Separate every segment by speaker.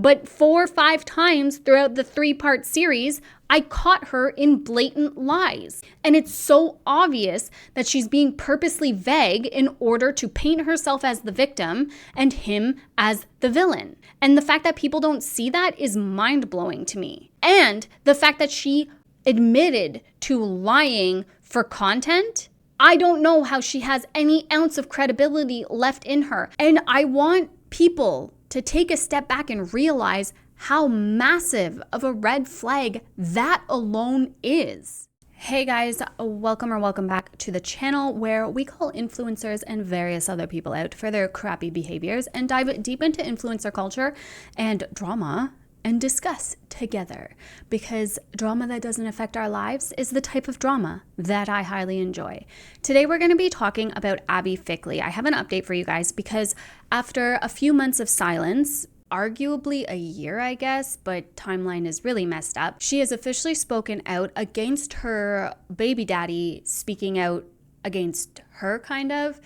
Speaker 1: But 4 or 5 times throughout the 3-part series, I caught her in blatant lies. And it's so obvious that she's being purposely vague in order to paint herself as the victim and him as the villain. And the fact that people don't see that is mind-blowing to me. And the fact that she admitted to lying for content, I don't know how she has any ounce of credibility left in her. And I want people to take a step back and realize how massive of a red flag that alone is. Hey guys, welcome back to the channel where we call influencers and various other people out for their crappy behaviors and dive deep into influencer culture and drama and discuss together, because drama that doesn't affect our lives is the type of drama that I highly enjoy. Today we're going to be talking about Abbey Fickley. I have an update for you guys because after a few months of silence, arguably a year, I guess, but timeline is really messed up, she has officially spoken out against her baby daddy speaking out against her, kind of.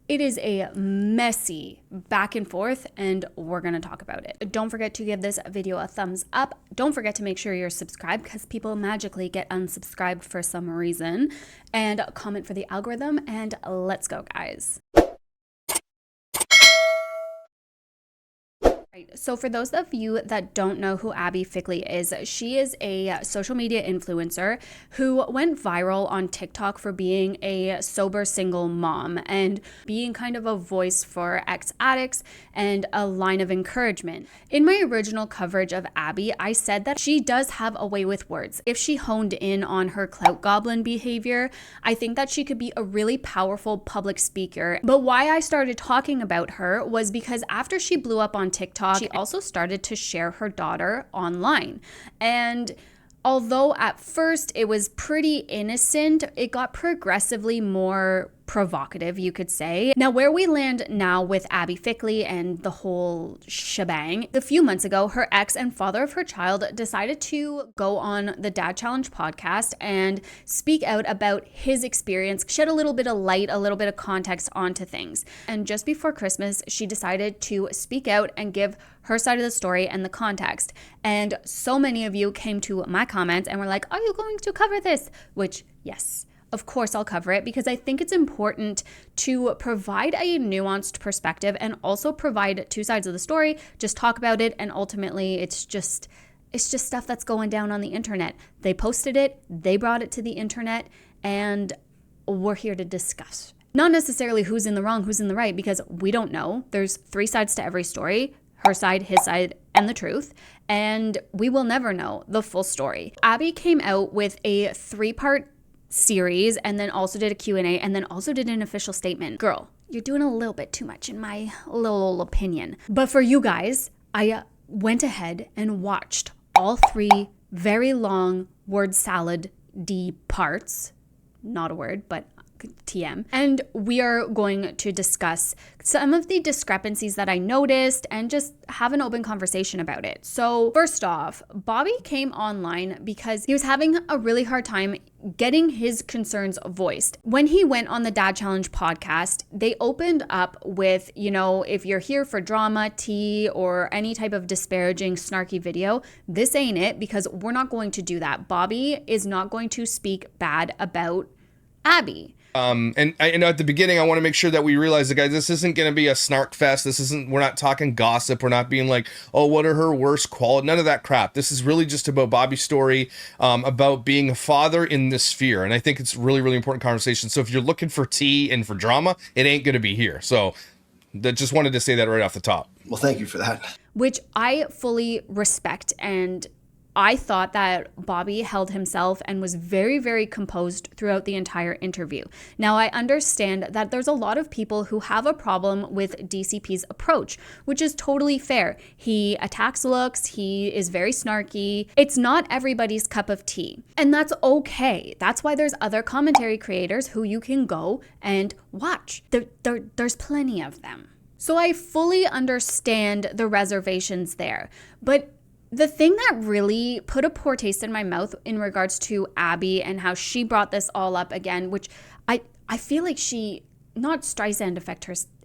Speaker 1: It is a messy back and forth, and we're going to talk about it. Don't forget to give this video a thumbs up. Don't forget to make sure you're subscribed, because people magically get unsubscribed for some reason. And comment for the algorithm, and let's go, guys. So for those of you that don't know who Abbey Fickley is, she is a social media influencer who went viral on TikTok for being a sober single mom and being kind of a voice for ex-addicts and a line of encouragement. In my original coverage of Abbey, I said that she does have a way with words. If she honed in on her clout goblin behavior, I think that she could be a really powerful public speaker. But why I started talking about her was because after she blew up on TikTok, she also started to share her daughter online. And although at first it was pretty innocent, it got progressively more provocative, you could say. Now, where we land now with Abbey Fickley and the whole shebang, a few months ago, her ex and father of her child decided to go on the Dad Challenge podcast and speak out about his experience, shed a little bit of light, a little bit of context onto things. And just before Christmas, she decided to speak out and give her side of the story and the context. And so many of you came to my comments and were like, are you going to cover this? Which, yes, of course I'll cover it, because I think it's important to provide a nuanced perspective and also provide two sides of the story, just talk about it, and ultimately it's just stuff that's going down on the internet. They posted it, they brought it to the internet, and we're here to discuss. Not necessarily who's in the wrong, who's in the right, because we don't know. There's 3 sides to every story: her side, his side, and the truth. And we will never know the full story. Abbey came out with a 3-part series and then also did a Q&A and then also did an official statement. Girl, you're doing a little bit too much in my little opinion. But for you guys, I went ahead and watched all 3 very long word salad D parts. Not a word, but TM. And we are going to discuss some of the discrepancies that I noticed and just have an open conversation about it. So first off, Bobby came online because he was having a really hard time getting his concerns voiced. When he went on the Dad Challenge podcast, they opened up with, you know, if you're here for drama, tea, or any type of disparaging, snarky video, this ain't it, because we're not going to do that. Bobby is not going to speak bad about Abbey.
Speaker 2: And at the beginning, I want to make sure that we realize that, guys, this isn't going to be a snark fest. We're not talking gossip. We're not being like, oh, what are her worst qualities? None of that crap. This is really just about Bobby's story, about being a father in this sphere. And I think it's really, really important conversation. So if you're looking for tea and for drama, it ain't going to be here. So just wanted to say that right off the top.
Speaker 3: Well, thank you for that.
Speaker 1: Which I fully respect, and I thought that Bobby held himself and was very, very composed throughout the entire interview. Now, I understand that there's a lot of people who have a problem with DCP's approach, which is totally fair. He attacks looks, he is very snarky. It's not everybody's cup of tea, and that's okay. That's why there's other commentary creators who you can go and watch. There's plenty of them. So I fully understand the reservations there, but the thing that really put a poor taste in my mouth in regards to Abbey and how she brought this all up again, which I feel like she not Streisand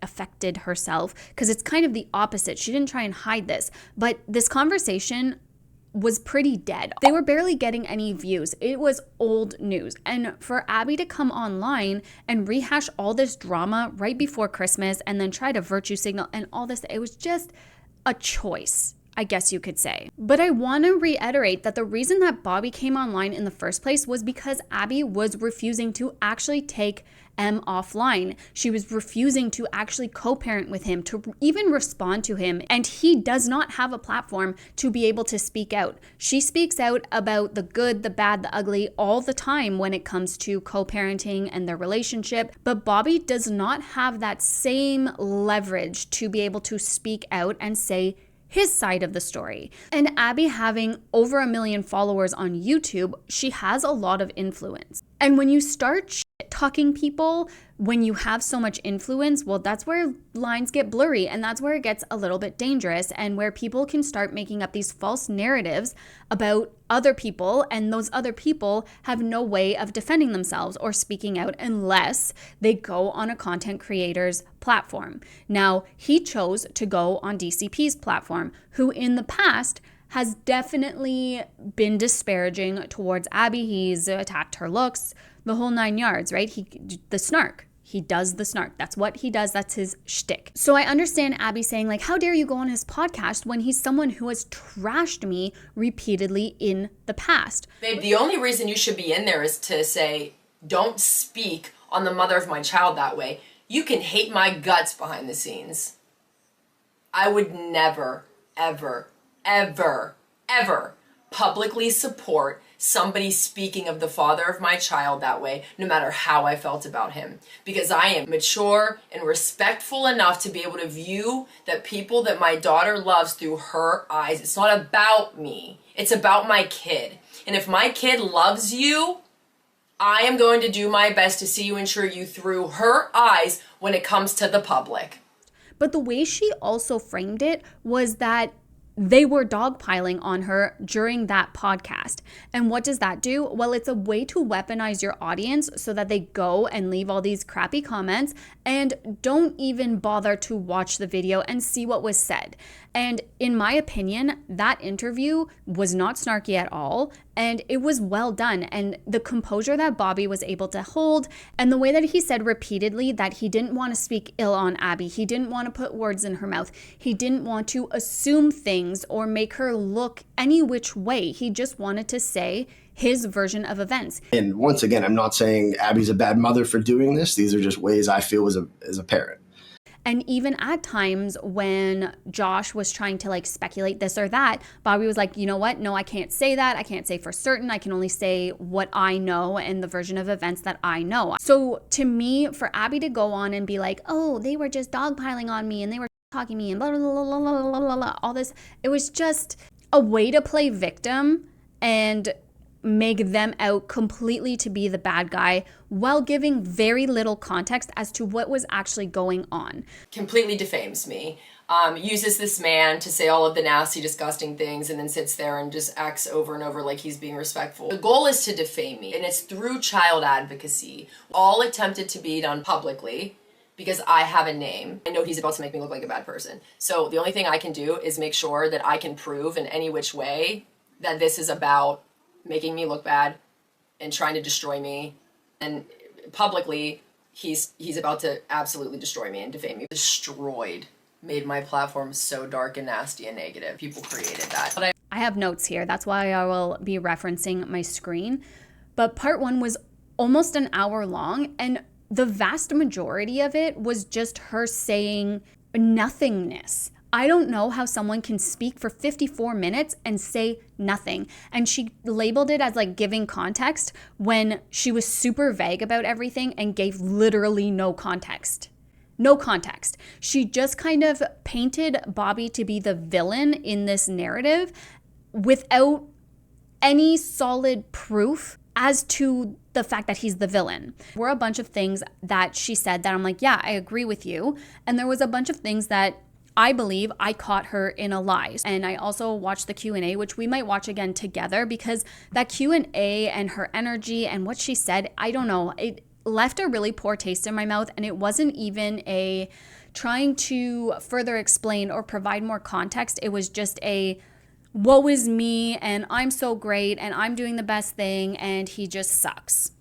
Speaker 1: affected herself, because it's kind of the opposite. She didn't try and hide this, but this conversation was pretty dead. They were barely getting any views. It was old news. And for Abbey to come online and rehash all this drama right before Christmas and then try to virtue signal and all this, it was just a choice, I guess you could say. But I want to reiterate that the reason that Bobby came online in the first place was because Abbey was refusing to actually take M offline. She was refusing to actually co-parent with him, to even respond to him, and he does not have a platform to be able to speak out. She speaks out about the good, the bad, the ugly all the time when it comes to co-parenting and their relationship, but Bobby does not have that same leverage to be able to speak out and say his side of the story. And Abbey having over 1 million followers on YouTube, she has a lot of influence. And when you start talking people, when you have so much influence, well, that's where lines get blurry, and that's where it gets a little bit dangerous, and where people can start making up these false narratives about other people, and those other people have no way of defending themselves or speaking out unless they go on a content creator's platform. Now, he chose to go on DCP's platform, who in the past has definitely been disparaging towards Abbey. He's attacked her looks, the whole 9 yards, right? The snark. He does the snark. That's what he does. That's his shtick. So I understand Abbey saying, like, how dare you go on his podcast when he's someone who has trashed me repeatedly in the past?
Speaker 3: Babe, the only reason you should be in there is to say, don't speak on the mother of my child that way. You can hate my guts behind the scenes. I would never, ever, ever, ever publicly support somebody speaking of the father of my child that way, no matter how I felt about him. Because I am mature and respectful enough to be able to view that people that my daughter loves through her eyes. It's not about me. It's about my kid. And if my kid loves you, I am going to do my best to see you and ensure you through her eyes when it comes to the public.
Speaker 1: But the way she also framed it was that they were dogpiling on her during that podcast. And what does that do? Well, it's a way to weaponize your audience so that they go and leave all these crappy comments and don't even bother to watch the video and see what was said. And in my opinion, that interview was not snarky at all, and it was well done. And the composure that Bobby was able to hold, and the way that he said repeatedly that he didn't want to speak ill on Abbey, he didn't want to put words in her mouth, he didn't want to assume things or make her look any which way. He just wanted to say his version of events.
Speaker 4: And once again, I'm not saying Abby's a bad mother for doing this. These are just ways I feel as a parent.
Speaker 1: And even at times when Josh was trying to like speculate this or that, Bobby was like, you know what? No, I can't say that. I can't say for certain. I can only say what I know and the version of events that I know. So to me, for Abbey to go on and be like, oh, they were just dogpiling on me and they were talking me and blah, blah, blah, blah, blah, blah, blah, all this, it was just a way to play victim and make them out completely to be the bad guy while giving very little context as to what was actually going on.
Speaker 3: Completely defames me. Uses this man to say all of the nasty, disgusting things and then sits there and just acts over and over like he's being respectful. The goal is to defame me, and it's through child advocacy. All attempted to be done publicly because I have a name. I know he's about to make me look like a bad person. So the only thing I can do is make sure that I can prove in any which way that this is about making me look bad and trying to destroy me. And publicly, he's about to absolutely destroy me and defame me. Destroyed. Made my platform so dark and nasty and negative. People created that. But
Speaker 1: I have notes here. That's why I will be referencing my screen. But part 1 was almost an hour long, and the vast majority of it was just her saying nothingness. I don't know how someone can speak for 54 minutes and say nothing. And she labeled it as like giving context when she was super vague about everything and gave literally no context. No context. She just kind of painted Bobby to be the villain in this narrative without any solid proof as to the fact that he's the villain. There were a bunch of things that she said that I'm like, yeah, I agree with you. And there was a bunch of things that I believe I caught her in a lie. And I also watched the Q&A, which we might watch again together, because that Q&A and her energy and what she said, I don't know, left a really poor taste in my mouth, and it wasn't even a trying to further explain or provide more context. It was just a woe is me, and I'm so great, and I'm doing the best thing, and he just sucks,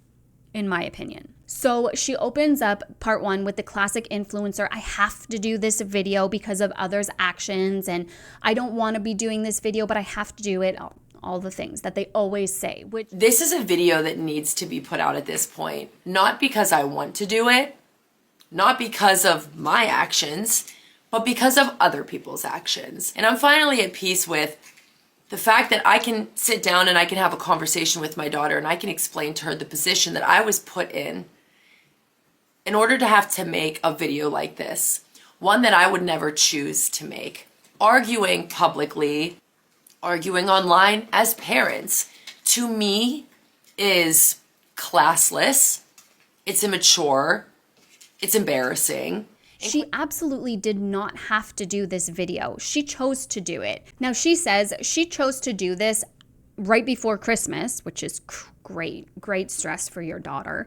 Speaker 1: in my opinion. So she opens up part 1 with the classic influencer, I have to do this video because of others' actions, and I don't want to be doing this video, but I have to do it. All the things that they always say.
Speaker 3: This is a video that needs to be put out at this point, not because I want to do it, not because of my actions, but because of other people's actions. And I'm finally at peace with the fact that I can sit down and I can have a conversation with my daughter and I can explain to her the position that I was put in order to have to make a video like this, one that I would never choose to make. Arguing publicly, arguing online as parents, to me, is classless, it's immature, it's embarrassing.
Speaker 1: She absolutely did not have to do this video. She chose to do it. Now, she says she chose to do this right before Christmas, which is great stress for your daughter,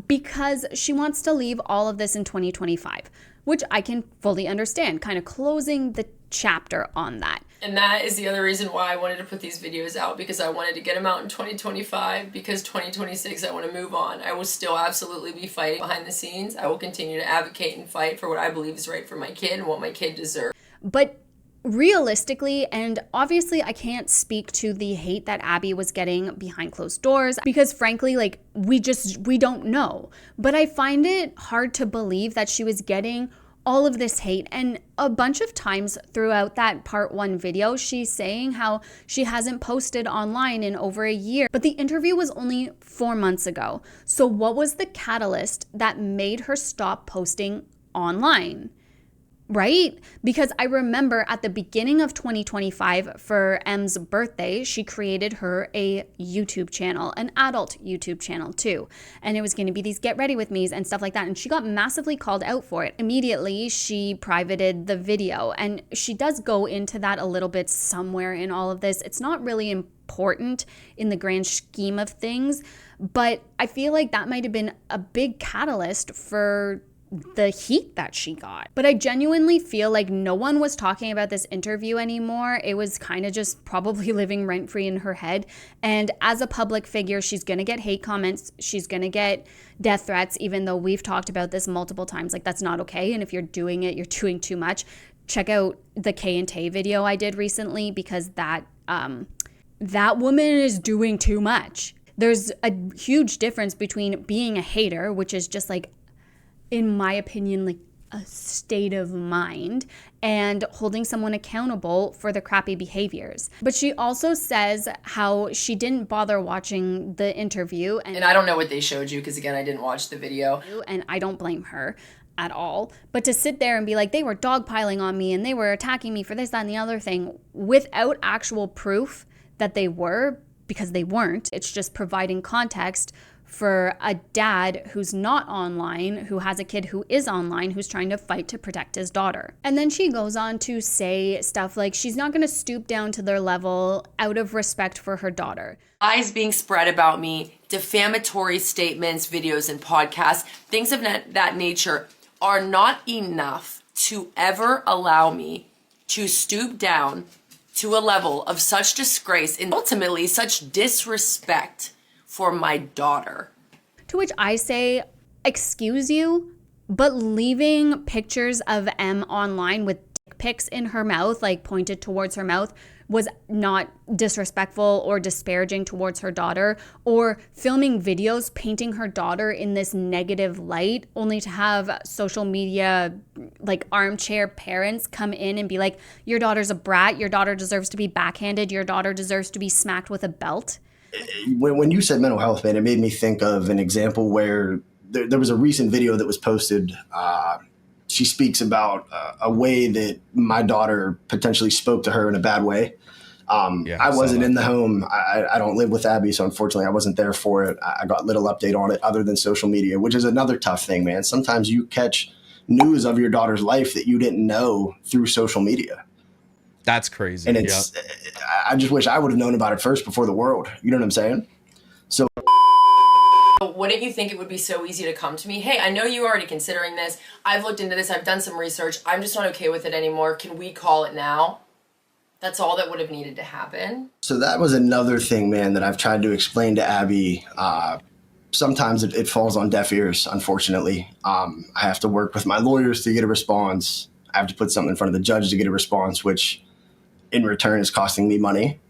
Speaker 1: because she wants to leave all of this in 2025, which I can fully understand, kind of closing the chapter on that.
Speaker 3: And that is the other reason why I wanted to put these videos out, because I wanted to get them out in 2025, because 2026 I want to move on. I will still absolutely be fighting behind the scenes. I will continue to advocate and fight for what I believe is right for my kid and what my kid deserves.
Speaker 1: But realistically, and obviously I can't speak to the hate that Abbey was getting behind closed doors, because frankly, like, we don't know. But I find it hard to believe that she was getting all of this hate. And a bunch of times throughout that part 1 video, she's saying how she hasn't posted online in over a year. But the interview was only 4 months ago. So what was the catalyst that made her stop posting online? Right? Because I remember at the beginning of 2025, for M's birthday, she created her a YouTube channel, an adult YouTube channel too. And it was going to be these get ready with me's and stuff like that. And she got massively called out for it. Immediately, she privated the video. And she does go into that a little bit somewhere in all of this. It's not really important in the grand scheme of things, but I feel like that might have been a big catalyst for the heat that she got. But I genuinely feel like no one was talking about this interview anymore. It was kind of just probably living rent-free in her head. And as a public figure, she's going to get hate comments. She's going to get death threats, even though we've talked about this multiple times. Like, that's not okay. And if you're doing it, you're doing too much. Check out the Kay and Tay video I did recently, because that woman is doing too much. There's a huge difference between being a hater, which is just like, in my opinion, like a state of mind, and holding someone accountable for the crappy behaviors. But she also says how she didn't bother watching the interview.
Speaker 3: And I don't know what they showed you, because again, I didn't watch the video.
Speaker 1: And I don't blame her at all. But to sit there and be like, they were dogpiling on me and they were attacking me for this, that, and the other thing, without actual proof that they were, because they weren't. It's just providing context for a dad who's not online, who has a kid who is online, who's trying to fight to protect his daughter. And then she goes on to say stuff like she's not going to stoop down to their level out of respect for her daughter.
Speaker 3: Lies being spread about me, defamatory statements, videos, and podcasts, things of that nature are not enough to ever allow me to stoop down to a level of such disgrace and ultimately such disrespect for my daughter.
Speaker 1: To which I say, excuse you, but leaving pictures of M online with dick pics in her mouth, like pointed towards her mouth, was not disrespectful or disparaging towards her daughter, or filming videos painting her daughter in this negative light, only to have social media, like armchair parents, come in and be like, your daughter's a brat, your daughter deserves to be backhanded, your daughter deserves to be smacked with a belt.
Speaker 4: When you said mental health, man, it made me think of an example where there was a recent video that was posted. She speaks about a way that my daughter potentially spoke to her in a bad way. I wasn't in the home. I don't live with Abbey, so unfortunately I wasn't there for it. I got little update on it other than social media, which is another tough thing, man. Sometimes you catch news of your daughter's life that you didn't know through social media.
Speaker 2: That's crazy.
Speaker 4: And it's, I just wish I would have known about it first before the world. You know what I'm saying? So
Speaker 3: Wouldn't you think it would be so easy to come to me? Hey, I know you're already considering this. I've looked into this. I've done some research. I'm just not okay with it anymore. Can we call it now? That's all that would have needed to happen.
Speaker 4: So that was another thing, man, that I've tried to explain to Abby. Sometimes it falls on deaf ears, unfortunately. I have to work with my lawyers to get a response. I have to put something in front of the judge to get a response, which in return is costing me money.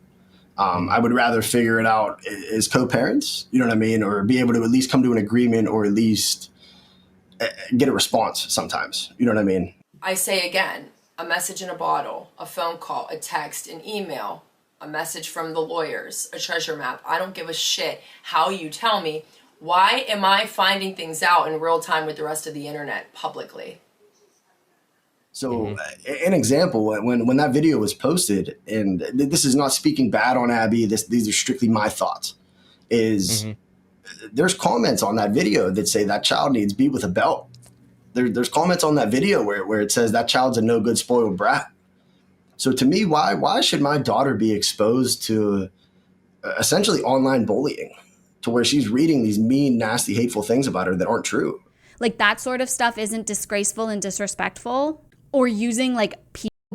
Speaker 4: I would rather figure it out as co-parents, you know what I mean? Or be able to at least come to an agreement, or at least get a response sometimes. You know what I mean?
Speaker 3: I say again, a message in a bottle, a phone call, a text, an email, a message from the lawyers, a treasure map. I don't give a shit how you tell me. Why am I finding things out in real time with the rest of the internet publicly?
Speaker 4: So an example, when that video was posted, and this is not speaking bad on Abby, these are strictly my thoughts, is there's comments on that video that say that child needs beat with a belt. There's comments on that video where it says that child's a no good spoiled brat. So to me, why should my daughter be exposed to essentially online bullying, to where she's reading these mean, nasty, hateful things about her that aren't true?
Speaker 1: Like, that sort of stuff isn't disgraceful and disrespectful? Or using like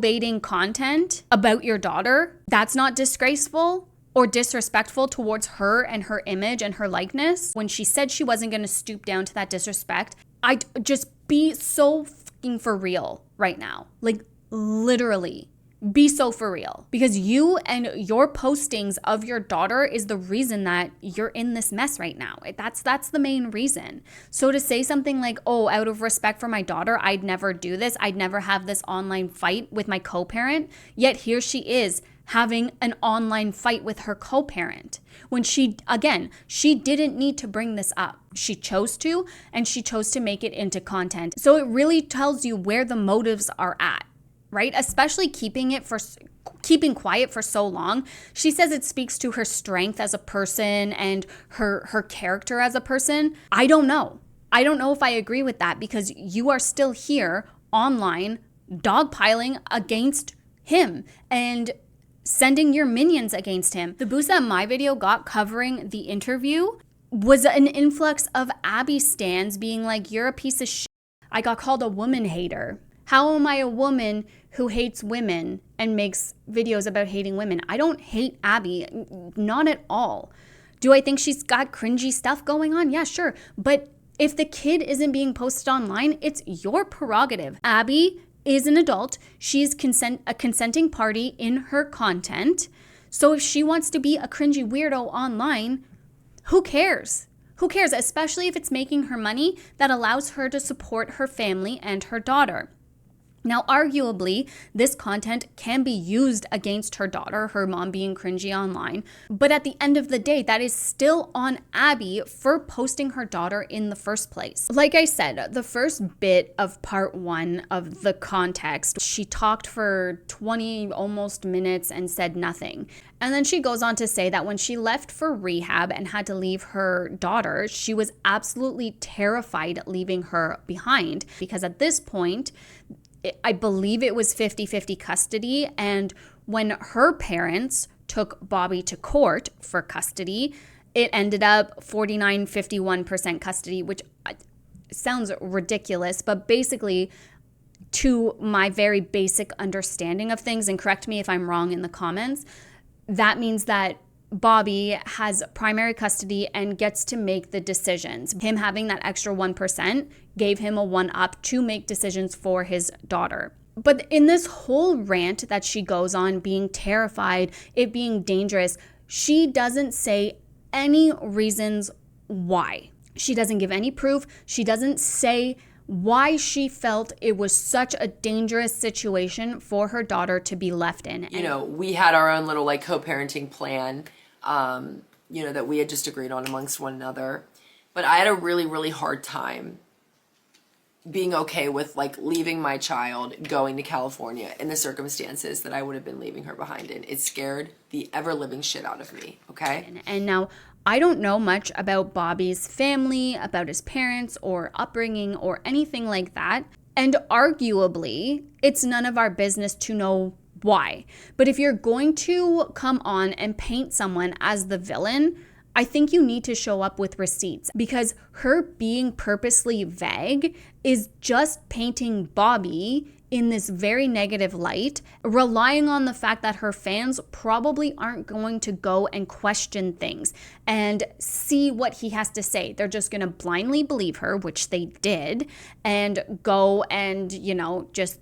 Speaker 1: baiting content about your daughter, that's not disgraceful or disrespectful towards her and her image and her likeness? When she said she wasn't going to stoop down to that disrespect, I'd just be so fucking for real right now. Like, literally. Be so for real, because you and your postings of your daughter is the reason that you're in this mess right now. That's the main reason. So to say something like, oh, out of respect for my daughter, I'd never do this. I'd never have this online fight with my co-parent. Yet here she is having an online fight with her co-parent when she didn't need to bring this up. She chose to, and she chose to make it into content. So it really tells you where the motives are at. Right? Especially keeping quiet for so long. She says it speaks to her strength as a person and her character as a person. I don't know. I don't know if I agree with that, because you are still here online dogpiling against him and sending your minions against him. The boost that my video got covering the interview was an influx of Abby stans being like, you're a piece of shit. I got called a woman hater. How am I a woman who hates women and makes videos about hating women? I don't hate Abby, not at all. Do I think she's got cringy stuff going on? Yeah, sure. But if the kid isn't being posted online, it's your prerogative. Abby is an adult. She's a consenting party in her content. So if she wants to be a cringy weirdo online, who cares? Who cares? Especially if it's making her money that allows her to support her family and her daughter. Now, arguably, this content can be used against her daughter, her mom being cringy online. But at the end of the day, that is still on Abby for posting her daughter in the first place. Like I said, the first bit of part 1 of the context, she talked for 20 almost minutes and said nothing. And then she goes on to say that when she left for rehab and had to leave her daughter, she was absolutely terrified leaving her behind, because at this point, I believe it was 50-50 custody. And when her parents took Bobby to court for custody, it ended up 49-51% custody, which sounds ridiculous. But basically, to my very basic understanding of things, and correct me if I'm wrong in the comments, that means that Bobby has primary custody and gets to make the decisions. Him having that extra 1% gave him a 1-up to make decisions for his daughter. But in this whole rant that she goes on, being terrified, it being dangerous, she doesn't say any reasons why. She doesn't give any proof. She doesn't say why she felt it was such a dangerous situation for her daughter to be left in.
Speaker 3: You know, we had our own little like co-parenting plan, that we had just agreed on amongst one another. But I had a really, really hard time being okay with like leaving my child, going to California in the circumstances that I would have been leaving her behind in. It scared the ever living shit out of me. Okay.
Speaker 1: And now I don't know much about Bobby's family, about his parents or upbringing or anything like that. And arguably, it's none of our business to know why. But if you're going to come on and paint someone as the villain, I think you need to show up with receipts, because her being purposely vague is just painting Bobby in this very negative light, relying on the fact that her fans probably aren't going to go and question things and see what he has to say. They're just going to blindly believe her, which they did, and go and, just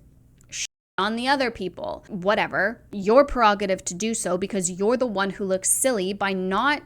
Speaker 1: on the other people. Whatever. Your prerogative to do so, because you're the one who looks silly by not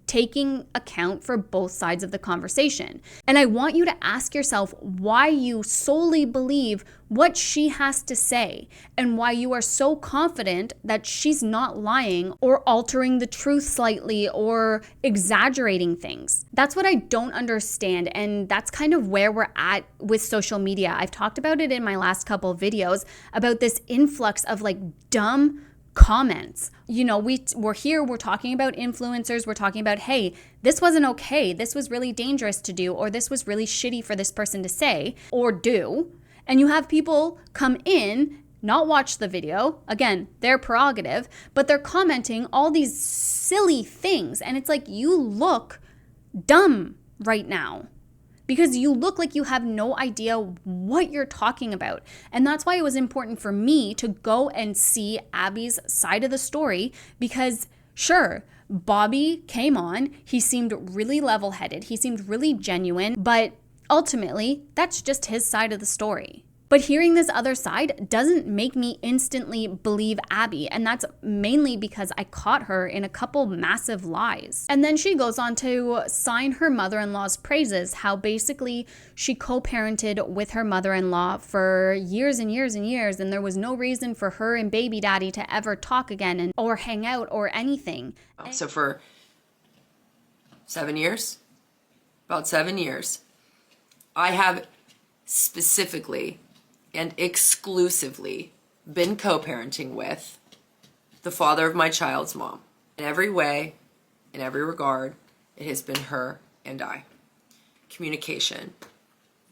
Speaker 1: taking account for both sides of the conversation. And I want you to ask yourself why you solely believe what she has to say, and why you are so confident that she's not lying or altering the truth slightly or exaggerating things. That's what I don't understand, and that's kind of where we're at with social media. I've talked about it in my last couple of videos about this influx of dumb comments. We're here, we're talking about influencers, we're talking about, hey, this wasn't okay, this was really dangerous to do, or this was really shitty for this person to say or do. And you have people come in, not watch the video, again, their prerogative, but they're commenting all these silly things. And it's like, you look dumb right now, because you look like you have no idea what you're talking about. And that's why it was important for me to go and see Abby's side of the story, because sure, Bobby came on, he seemed really level-headed, he seemed really genuine, but ultimately, that's just his side of the story. But hearing this other side doesn't make me instantly believe Abbey, and that's mainly because I caught her in a couple massive lies. And then she goes on to sign her mother-in-law's praises, how basically she co-parented with her mother-in-law for years and years and years, and there was no reason for her and baby daddy to ever talk again or hang out or anything.
Speaker 3: So for 7 years, about 7 years, I have specifically and exclusively been co-parenting with the father of my child's mom. In every way, in every regard, it has been her and I. Communication,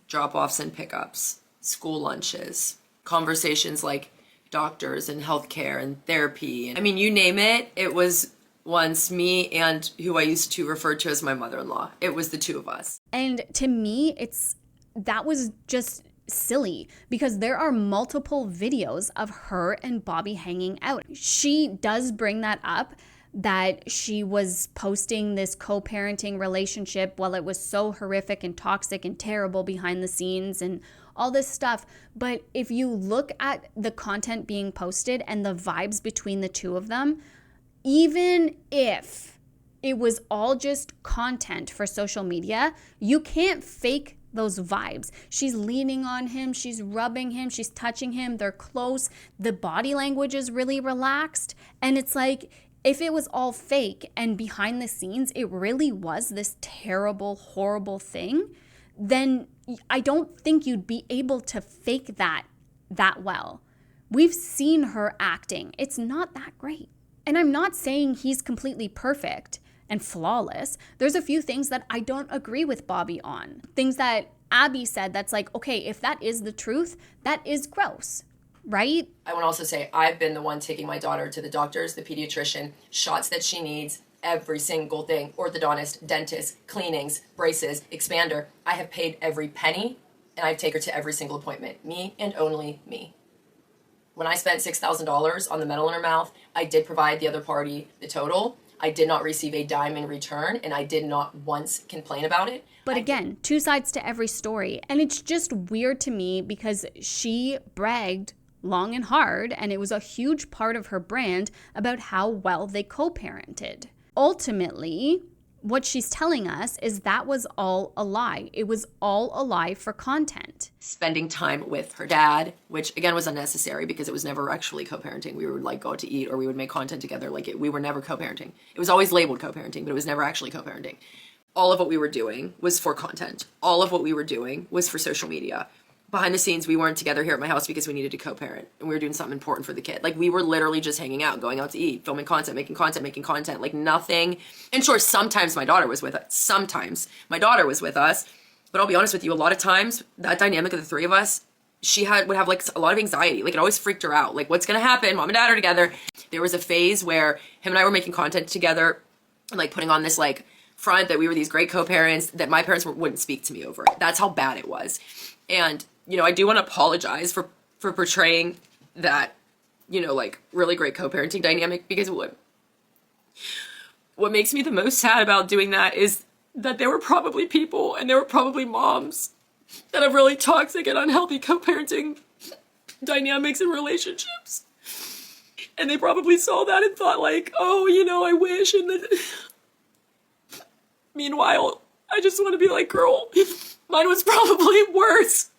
Speaker 3: drop-offs and pickups, school lunches, conversations like doctors and healthcare and therapy. I mean, you name it, it was once me and who I used to refer to as my mother-in-law. It was the two of us.
Speaker 1: And to me, that was just silly, because there are multiple videos of her and Bobby hanging out. She does bring that up, that she was posting this co-parenting relationship while it was so horrific and toxic and terrible behind the scenes and all this stuff. But if you look at the content being posted and the vibes between the two of them, even if it was all just content for social media, you can't fake those vibes. She's leaning on him, she's rubbing him, she's touching him, they're close, the body language is really relaxed. And it's like, if it was all fake and behind the scenes it really was this terrible, horrible thing, then I don't think you'd be able to fake that well. We've seen her acting. It's not that great. And I'm not saying he's completely perfect and flawless. There's a few things that I don't agree with Bobby on. Things that Abbey said that's like, okay, if that is the truth, that is gross, right?
Speaker 3: I want to also say I've been the one taking my daughter to the doctors, the pediatrician, shots that she needs, every single thing, orthodontist, dentist, cleanings, braces, expander. I have paid every penny, and I take her to every single appointment. Me and only me. When I spent $6,000 on the metal in her mouth, I did provide the other party the total. I did not receive a dime in return, and I did not once complain about it.
Speaker 1: But again, two sides to every story. And it's just weird to me because she bragged long and hard, and it was a huge part of her brand about how well they co-parented. Ultimately, what she's telling us is that was all a lie. It was all a lie for content.
Speaker 3: Spending time with her dad, which again was unnecessary because it was never actually co-parenting. We would go out to eat or we would make content together. We were never co-parenting. It was always labeled co-parenting, but it was never actually co-parenting. All of what we were doing was for content. All of what we were doing was for social media. Behind the scenes, we weren't together here at my house because we needed to co-parent and we were doing something important for the kid. We were literally just hanging out, going out to eat, filming content, making content, nothing. And sure, sometimes my daughter was with us. But I'll be honest with you, a lot of times that dynamic of the three of us, she would have a lot of anxiety. It always freaked her out. What's going to happen? Mom and dad are together. There was a phase where him and I were making content together and putting on this front that we were these great co-parents, that my parents wouldn't speak to me over it. That's how bad it was. And, you know, I do want to apologize for portraying that, you know, like really great co-parenting dynamic, because what makes me the most sad about doing that is that there were probably people, and there were probably moms that have really toxic and unhealthy co-parenting dynamics and relationships. And they probably saw that and thought like, oh, you know, I wish. And then meanwhile, I just want to be like, girl, mine was probably worse.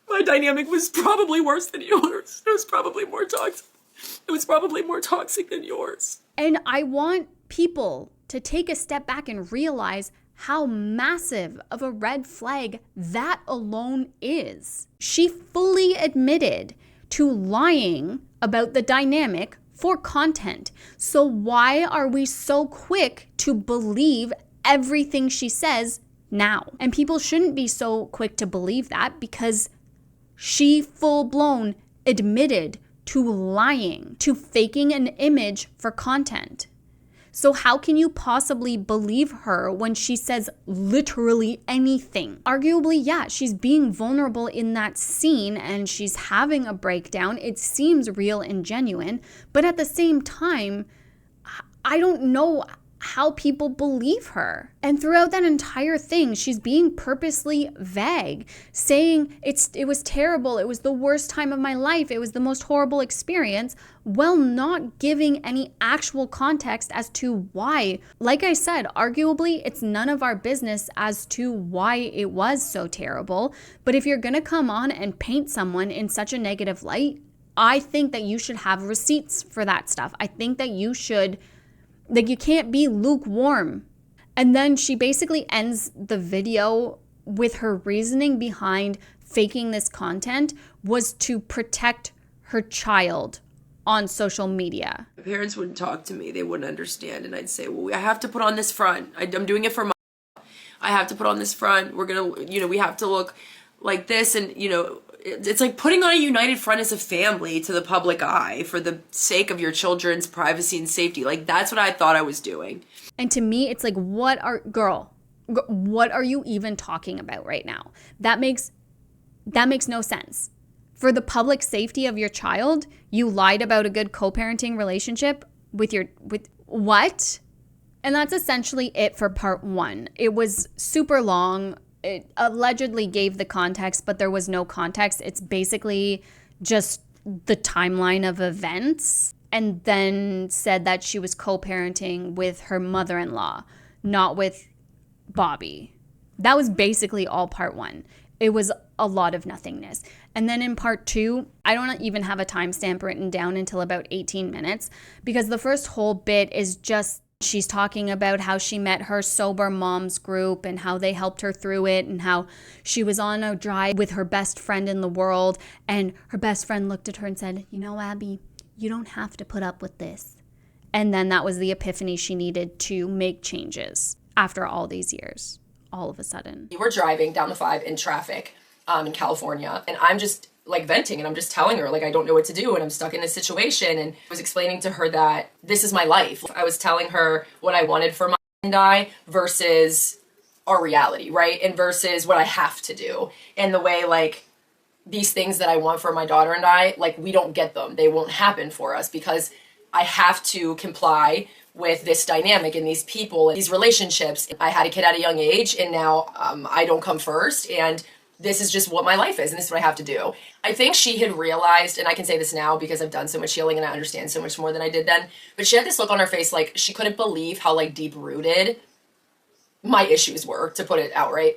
Speaker 3: My dynamic was probably worse than yours. It was probably more toxic. It was probably more toxic than yours.
Speaker 1: And I want people to take a step back and realize how massive of a red flag that alone is. She fully admitted to lying about the dynamic for content. So why are we so quick to believe everything she says now? And people shouldn't be so quick to believe that, because she full-blown admitted to lying, to faking an image for content. So how can you possibly believe her when she says literally anything? Arguably, yeah, she's being vulnerable in that scene and she's having a breakdown. It seems real and genuine, but at the same time, I don't know how people believe her. And throughout that entire thing, she's being purposely vague, saying it was terrible, it was the worst time of my life, it was the most horrible experience, while not giving any actual context as to why. Like I said, arguably, it's none of our business as to why it was so terrible. But if you're gonna come on and paint someone in such a negative light, I think that you should have receipts for that stuff. I think that you should, like, you can't be lukewarm. And then she basically ends the video with her reasoning behind faking this content was to protect her child on social media.
Speaker 3: My parents wouldn't talk to me. They wouldn't understand. And I'd say, well, I have to put on this front. I'm doing it for my, I have to put on this front. We're going to, you know, we have to look like this. And, you know, it's like putting on a united front as a family to the public eye for the sake of your children's privacy and safety. Like, that's what I thought I was doing.
Speaker 1: And to me, it's like, what are you even talking about right now? That makes no sense. For the public safety of your child, you lied about a good co-parenting relationship with what? And that's essentially it for part one. It was super long. It allegedly gave the context, but there was no context. It's basically just the timeline of events, and then said that she was co-parenting with her mother-in-law, not with Bobby. That was basically all part one. It was a lot of nothingness. And then in part two, I don't even have a timestamp written down until about 18 minutes, because the first whole bit is just she's talking about how she met her sober moms group and how they helped her through it, and how she was on a drive with her best friend in the world, and her best friend looked at her and said, you know, Abby, you don't have to put up with this. And then that was the epiphany she needed to make changes after all these years, all of a sudden.
Speaker 3: We were driving down the 5 in traffic in California, and I'm just like venting, and I'm just telling her, like, I don't know what to do, and I'm stuck in this situation. And I was explaining to her that this is my life. I was telling her what I wanted for my and I versus our reality, right? And versus what I have to do. And the way, like, these things that I want for my daughter and I, like, we don't get them. They won't happen for us because I have to comply with this dynamic and these people and these relationships. I had a kid at a young age, and now I don't come first, and this is just what my life is, and this is what I have to do. I think she had realized, and I can say this now because I've done so much healing and I understand so much more than I did then, but she had this look on her face like she couldn't believe how, like, deep-rooted my issues were, to put it outright.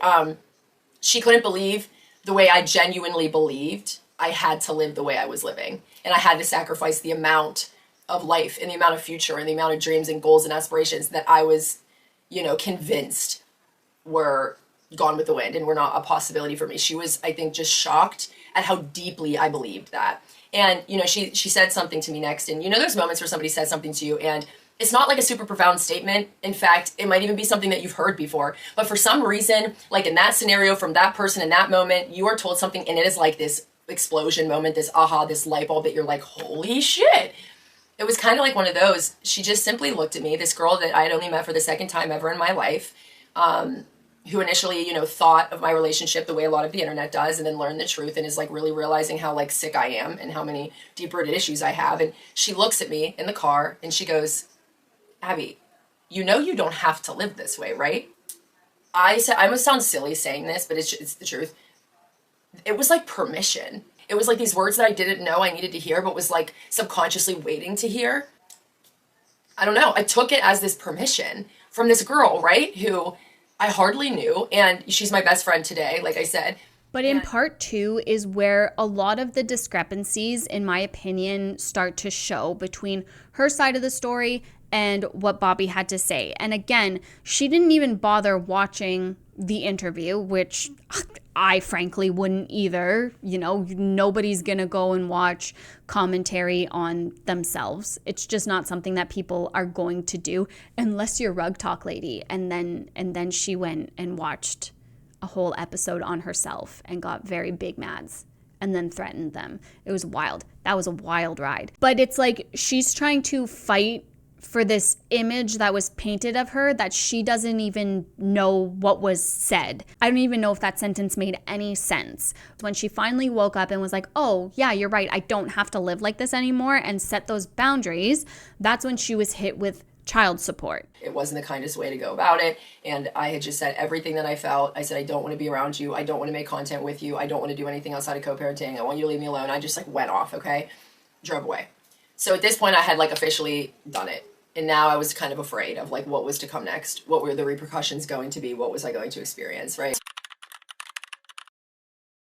Speaker 3: She couldn't believe the way I genuinely believed I had to live the way I was living, and I had to sacrifice the amount of life and the amount of future and the amount of dreams and goals and aspirations that I was, you know, convinced were gone with the wind and were not a possibility for me. She was, I think, just shocked at how deeply I believed that. And, you know, she said something to me next, and, you know, there's moments where somebody says something to you and it's not like a super profound statement. In fact, it might even be something that you've heard before, but for some reason, like in that scenario, from that person in that moment, you are told something and it is like this explosion moment, this aha, this light bulb that you're like, holy shit. it was kind of like one of those, she just simply looked at me, this girl that I had only met for the second time ever in my life, who initially, thought of my relationship the way a lot of the internet does, and then learned the truth and is like really realizing how like sick I am and how many deep-rooted issues I have. And she looks at me in the car and she goes, Abby, you don't have to live this way, right? I said, I must sound silly saying this, but it's the truth. It was like permission. It was like these words that I didn't know I needed to hear, but was like subconsciously waiting to hear. I don't know. I took it as this permission from this girl, right? Who I hardly knew. And she's my best friend today, like I said.
Speaker 1: But in part 2 is where a lot of the discrepancies, in my opinion, start to show between her side of the story and what Bobby had to say. And again, she didn't even bother watching the interview, which I frankly wouldn't either. Nobody's gonna go and watch commentary on themselves. It's just not something that people are going to do unless you're Rug Talk Lady. And then she went and watched a whole episode on herself and got very big mads and then threatened them. It was wild. That was a wild ride. But it's like she's trying to fight for this image that was painted of her that she doesn't even know what was said. I don't even know if that sentence made any sense. When she finally woke up and was like, oh yeah, you're right, I don't have to live like this anymore, and set those boundaries, that's when she was hit with child support.
Speaker 3: It wasn't the kindest way to go about it. And I had just said everything that I felt. I said, I don't want to be around you. I don't want to make content with you. I don't want to do anything outside of co-parenting. I want you to leave me alone. I just like went off, okay? Drove away. So at this point I had like officially done it. And now I was kind of afraid of like what was to come next. What were the repercussions going to be? What was I going to experience, right?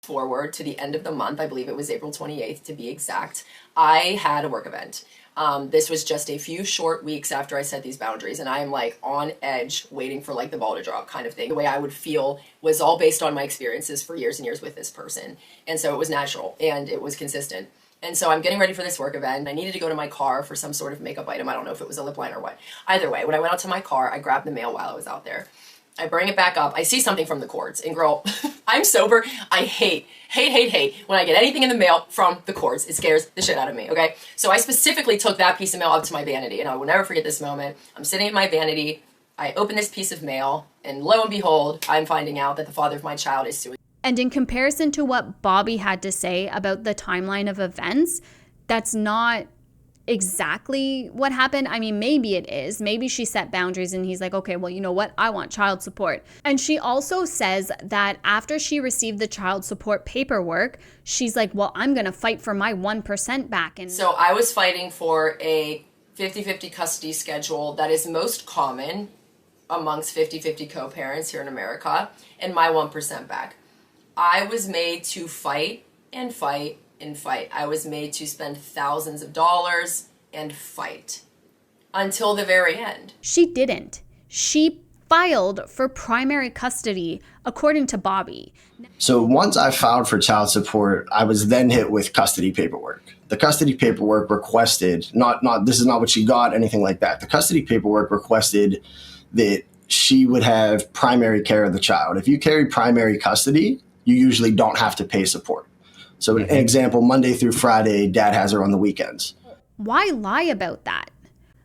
Speaker 3: Forward to the end of the month, I believe it was April 28th to be exact, I had a work event. This was just a few short weeks after I set these boundaries, and I am like on edge waiting for like the ball to drop kind of thing. The way I would feel was all based on my experiences for years and years with this person. And so it was natural and it was consistent. And so I'm getting ready for this work event. I needed to go to my car for some sort of makeup item. I don't know if it was a lip liner or what. Either way, when I went out to my car, I grabbed the mail while I was out there. I bring it back up. I see something from the courts. And girl, I'm sober. I hate when I get anything in the mail from the courts. It scares the shit out of me, okay? So I specifically took that piece of mail up to my vanity. And I will never forget this moment. I'm sitting in my vanity. I open this piece of mail. And lo and behold, I'm finding out that the father of my child is suing.
Speaker 1: And in comparison to what Bobby had to say about the timeline of events, that's not exactly what happened. I mean, maybe it is. Maybe she set boundaries and he's like, okay, well, you know what? I want child support. And she also says that after she received the child support paperwork, she's like, well, I'm going to fight for my 1% back. And
Speaker 3: so I was fighting for a 50-50 custody schedule that is most common amongst 50-50 co-parents here in America, and my 1% back. I was made to fight and fight and fight. I was made to spend thousands of dollars and fight until the very end.
Speaker 1: She didn't. She filed for primary custody, according to Bobby.
Speaker 4: So once I filed for child support, I was then hit with custody paperwork. The custody paperwork requested, this is not what she got, anything like that. The custody paperwork requested that she would have primary care of the child. If you carry primary custody, you usually don't have to pay support. So an example, Monday through Friday, dad has her on the weekends.
Speaker 1: Why lie about that?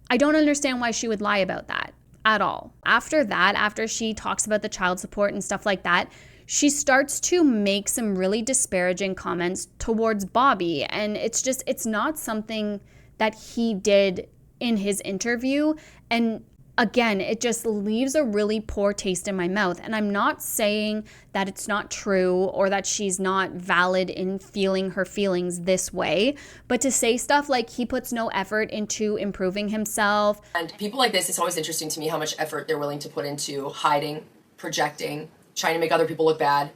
Speaker 1: I don't understand why she would lie about that at all. After that, after she talks about the child support and stuff like that, she starts to make some really disparaging comments towards Bobby. And it's not something that he did in his interview. And again, it just leaves a really poor taste in my mouth. And I'm not saying that it's not true or that she's not valid in feeling her feelings this way, but to say stuff like he puts no effort into improving himself.
Speaker 3: And people like this, it's always interesting to me how much effort they're willing to put into hiding, projecting, trying to make other people look bad,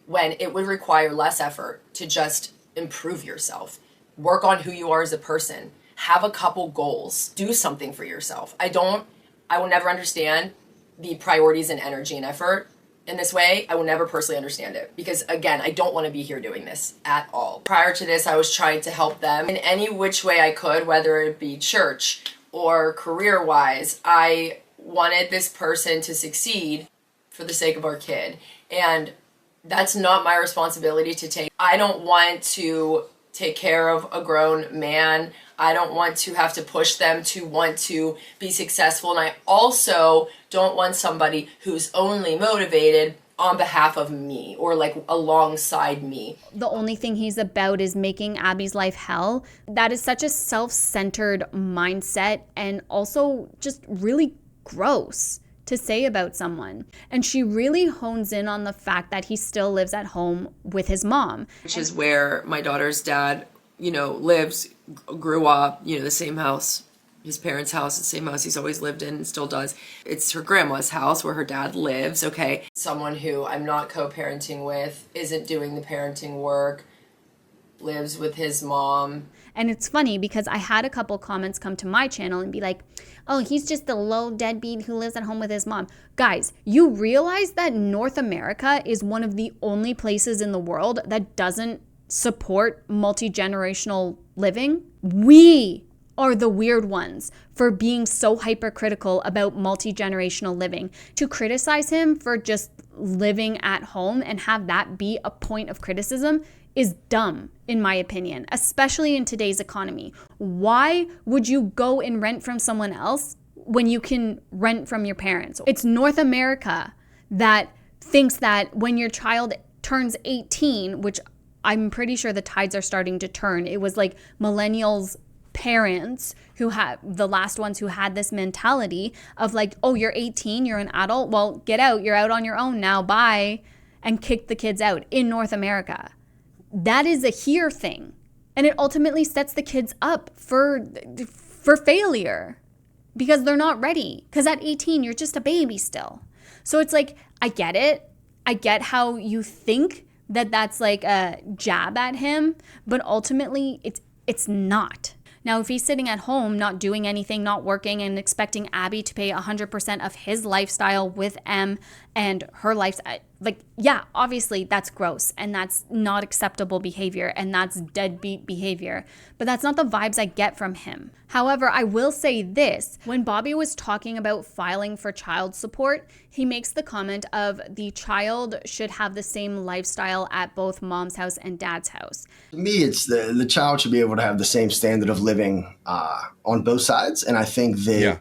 Speaker 3: when it would require less effort to just improve yourself, work on who you are as a person, have a couple goals, do something for yourself. I will never understand the priorities and energy and effort in this way. I will never personally understand it because, again, I don't want to be here doing this at all. Prior to this, I was trying to help them in any which way I could, whether it be church or career-wise. I wanted this person to succeed for the sake of our kid, and that's not my responsibility to take. I don't want to take care of a grown man. I don't want to have to push them to want to be successful. And I also don't want somebody who's only motivated on behalf of me or like alongside me.
Speaker 1: The only thing he's about is making Abby's life hell. That is such a self-centered mindset and also just really gross to say about someone. And she really hones in on the fact that he still lives at home with his mom.
Speaker 3: Which is where my daughter's dad, lives, grew up, the same house, his parents' house, the same house he's always lived in and still does. It's her grandma's house where her dad lives, okay? Someone who I'm not co-parenting with, isn't doing the parenting work, lives with his mom.
Speaker 1: And it's funny because I had a couple comments come to my channel and be like, oh, he's just a low deadbeat who lives at home with his mom. Guys, you realize that North America is one of the only places in the world that doesn't support multi-generational living? We are the weird ones for being so hypercritical about multi-generational living. To criticize him for just living at home and have that be a point of criticism is dumb, in my opinion, especially in today's economy. Why would you go and rent from someone else when you can rent from your parents? It's North America that thinks that when your child turns 18, which I'm pretty sure the tides are starting to turn, it was like millennials' parents who had the last ones who had this mentality of like, oh, you're 18, you're an adult, well, get out, you're out on your own now, bye, and kick the kids out in North America. That is a here thing. And it ultimately sets the kids up for failure because they're not ready. Because at 18, you're just a baby still. So it's like, I get it. I get how you think that that's like a jab at him, but ultimately it's not. Now, if he's sitting at home, not doing anything, not working, and expecting Abby to pay 100% of his lifestyle with M and her lifestyle, like, yeah, obviously that's gross and that's not acceptable behavior and that's deadbeat behavior. But that's not the vibes I get from him. However, I will say this. When Bobby was talking about filing for child support, he makes the comment of the child should have the same lifestyle at both mom's house and dad's house.
Speaker 4: To me, it's the child should be able to have the same standard of living on both sides. And I think that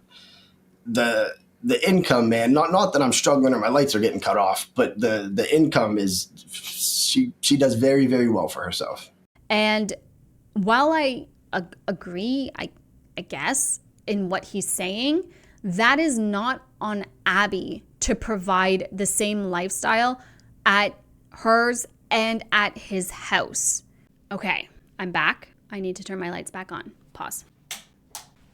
Speaker 4: the income, man, not that I'm struggling or my lights are getting cut off, but the income is, she does very, very well for herself.
Speaker 1: And while I agree, I guess, in what he's saying, that is not on Abby to provide the same lifestyle at hers and at his house. Okay, I'm back. I need to turn my lights back on. Pause.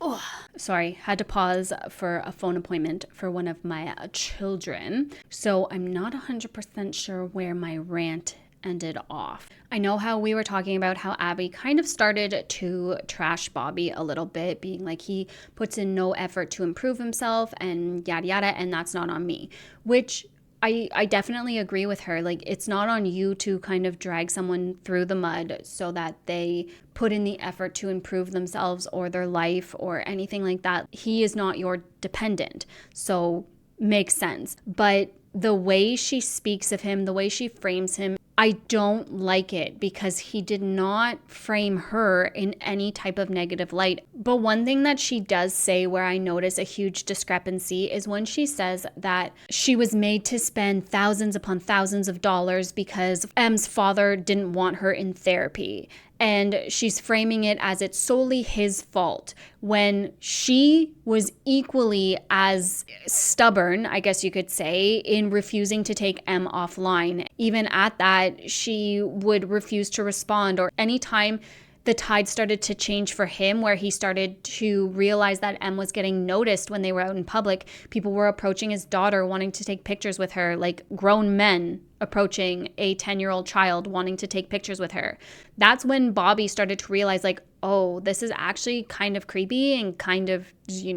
Speaker 1: Oh, sorry, had to pause for a phone appointment for one of my children. So I'm not 100% sure where my rant ended off. I know how we were talking about how Abby kind of started to trash Bobby a little bit, being like he puts in no effort to improve himself and yada yada, and that's not on me, which I definitely agree with her. Like, it's not on you to kind of drag someone through the mud so that they put in the effort to improve themselves or their life or anything like that. He is not your dependent. So makes sense. But the way she speaks of him, the way she frames him, I don't like it because he did not frame her in any type of negative light. But one thing that she does say where I notice a huge discrepancy is when she says that she was made to spend thousands upon thousands of dollars because M's father didn't want her in therapy. And she's framing it as it's solely his fault when she was equally as stubborn, I guess you could say, in refusing to take M offline. Even at that, she would refuse to respond, or anytime the tide started to change for him where he started to realize that M was getting noticed when they were out in public, people were approaching his daughter wanting to take pictures with her, like grown men approaching a 10-year-old child wanting to take pictures with her. That's when Bobby started to realize, like, oh, this is actually kind of creepy and kind of,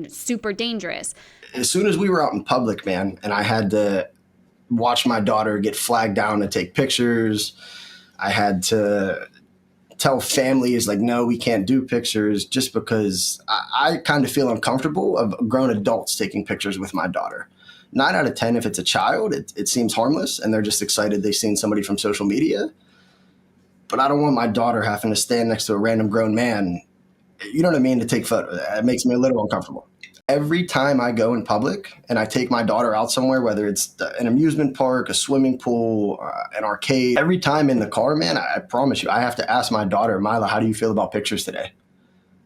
Speaker 1: super dangerous.
Speaker 4: As soon as we were out in public, man, and I had to watch my daughter get flagged down to take pictures, I had to tell families, like, no, we can't do pictures, just because I kind of feel uncomfortable of grown adults taking pictures with my daughter. 9 out of 10, if it's a child, it seems harmless and they're just excited they've seen somebody from social media. But I don't want my daughter having to stand next to a random grown man you know what I mean, to take photos. It makes me a little uncomfortable. Every time I go in public and I take my daughter out somewhere, whether it's an amusement park, a swimming pool, an arcade, every time in the car, man, I promise you, I have to ask my daughter, Mila, how do you feel about pictures today?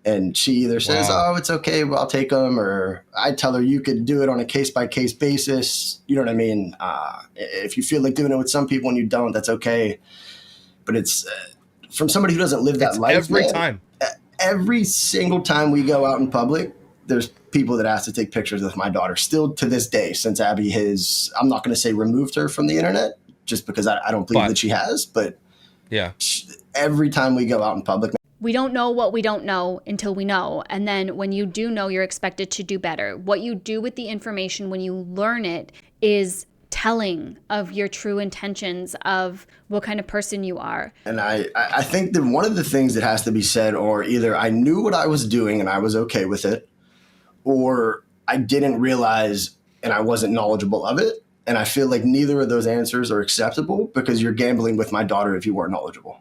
Speaker 4: And she either says,
Speaker 2: Wow.
Speaker 4: oh, it's okay, well, I'll take them. Or I tell her you could do it on a case-by-case basis. You know what I mean? If you feel like doing it with some people and you don't, that's okay. But it's from somebody who doesn't live that
Speaker 2: It's
Speaker 4: life.
Speaker 2: every
Speaker 4: Man,
Speaker 2: time.
Speaker 4: every single time we go out in public, there's people that ask to take pictures with my daughter still to this day, since Abby has, I'm not going to say removed her from the internet just because I don't believe that she has, but
Speaker 2: yeah,
Speaker 4: every time we go out in public.
Speaker 1: We don't know what we don't know until we know. And then when you do know, you're expected to do better. What you do with the information when you learn it is telling of your true intentions, of what kind of person you are.
Speaker 4: And I think that one of the things that has to be said, or either I knew what I was doing and I was okay with it, or I didn't realize and I wasn't knowledgeable of it. And I feel like neither of those answers are acceptable, because you're gambling with my daughter if you weren't knowledgeable.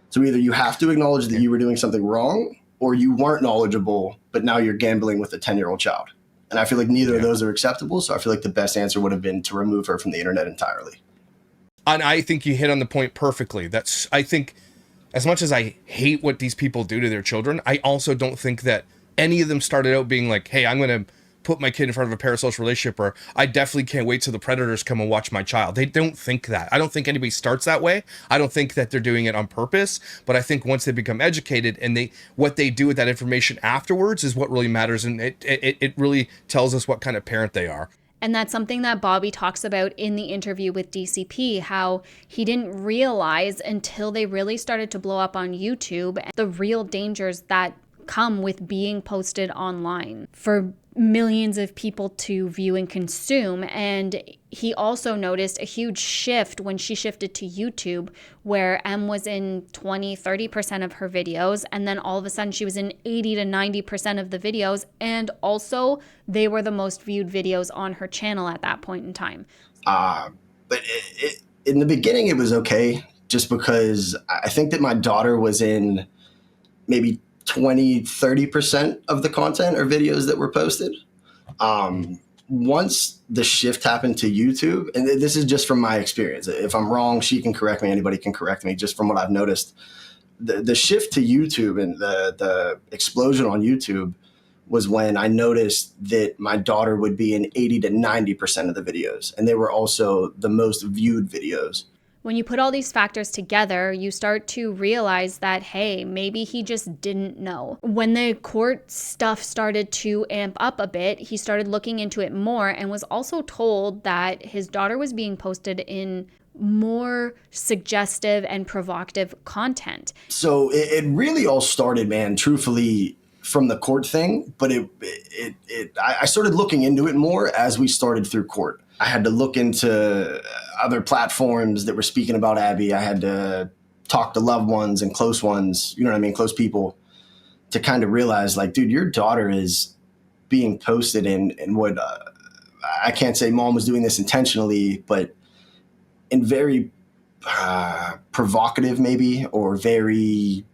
Speaker 4: So either you have to acknowledge that you were doing something wrong, or you weren't knowledgeable, but now you're gambling with a 10-year-old child. And I feel like neither of those are acceptable. So I feel like the best answer would have been to remove her from the internet entirely.
Speaker 2: And I think you hit on the point perfectly. I think as much as I hate what these people do to their children, I also don't think that any of them started out being like, hey, I'm going to put my kid in front of a parasocial relationship, or I definitely can't wait till the predators come and watch my child. They don't think that. I don't think anybody starts that way. I don't think that they're doing it on purpose, but I think once they become educated and what they do with that information afterwards is what really matters. And it really tells us what kind of parent they are.
Speaker 1: And that's something that Bobby talks about in the interview with DCP, how he didn't realize until they really started to blow up on YouTube the real dangers that come with being posted online for millions of people to view and consume. And he also noticed a huge shift when she shifted to YouTube, where M was in 20-30% of her videos, and then all of a sudden she was in 80-90% of the videos, and also they were the most viewed videos on her channel at that point in time.
Speaker 4: But in the beginning it was okay, just because I think that my daughter was in maybe 20-30% of the content or videos that were posted. Once the shift happened to YouTube, and this is just from my experience, if I'm wrong, she can correct me, anybody can correct me, just from what I've noticed, the shift to YouTube and the explosion on YouTube was when I noticed that my daughter would be in 80-90% of the videos, and they were also the most viewed videos.
Speaker 1: When you put all these factors together, you start to realize that, hey, maybe he just didn't know. When the court stuff started to amp up a bit, he started looking into it more and was also told that his daughter was being posted in more suggestive and provocative content.
Speaker 4: So it really all started, man, truthfully, from the court thing, but I started looking into it more as we started through court. I had to look into other platforms that were speaking about Abby. I had to talk to loved ones and close ones, you know what I mean, close people, to kind of realize, like, dude, your daughter is being posted in what I can't say mom was doing this intentionally, but in very provocative maybe, or very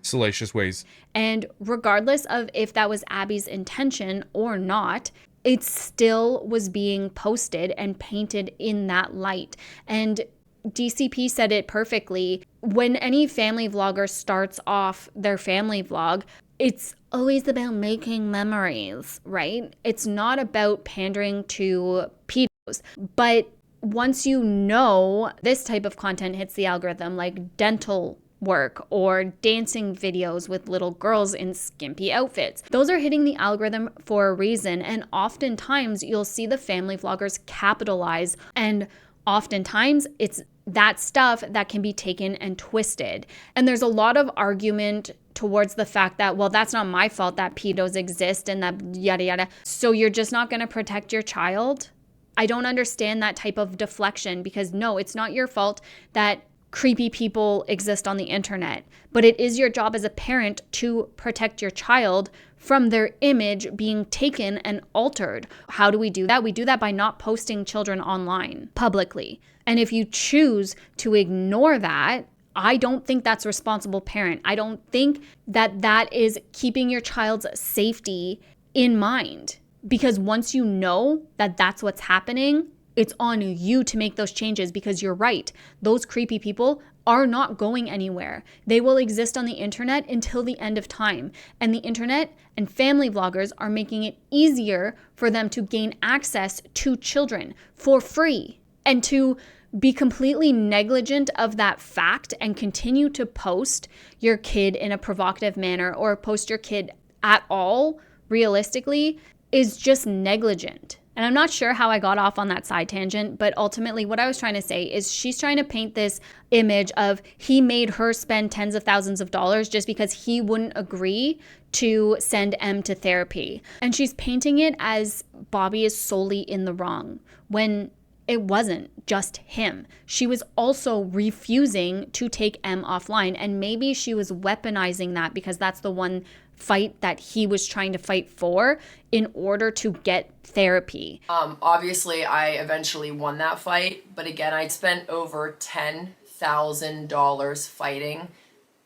Speaker 2: salacious ways.
Speaker 1: And regardless of if that was Abby's intention or not, it still was being posted and painted in that light. And DCP said it perfectly. When any family vlogger starts off their family vlog, it's always about making memories, right? It's not about pandering to pedos. But once you know this type of content hits the algorithm, like dental work or dancing videos with little girls in skimpy outfits, those are hitting the algorithm for a reason. And oftentimes you'll see the family vloggers capitalize, and oftentimes it's that stuff that can be taken and twisted. And there's a lot of argument towards the fact that, well, that's not my fault that pedos exist and that yada yada, so you're just not going to protect your child. I don't understand that type of deflection, because no, it's not your fault that creepy people exist on the internet, but it is your job as a parent to protect your child from their image being taken and altered. How do we do that? We do that by not posting children online publicly. And if you choose to ignore that, I don't think that's responsible parent. I don't think that that is keeping your child's safety in mind. Because once you know that that's what's happening, it's on you to make those changes, because you're right. Those creepy people are not going anywhere. They will exist on the internet until the end of time. And the internet and family vloggers are making it easier for them to gain access to children for free, and to be completely negligent of that fact and continue to post your kid in a provocative manner, or post your kid at all, realistically, is just negligent. And I'm not sure how I got off on that side tangent, but ultimately what I was trying to say is she's trying to paint this image of he made her spend tens of thousands of dollars just because he wouldn't agree to send M to therapy. And she's painting it as Bobby is solely in the wrong, when it wasn't just him. She was also refusing to take M offline, and maybe she was weaponizing that because that's the one fight that he was trying to fight for in order to get therapy.
Speaker 3: Obviously, I eventually won that fight, but again, I'd spent over $10,000 fighting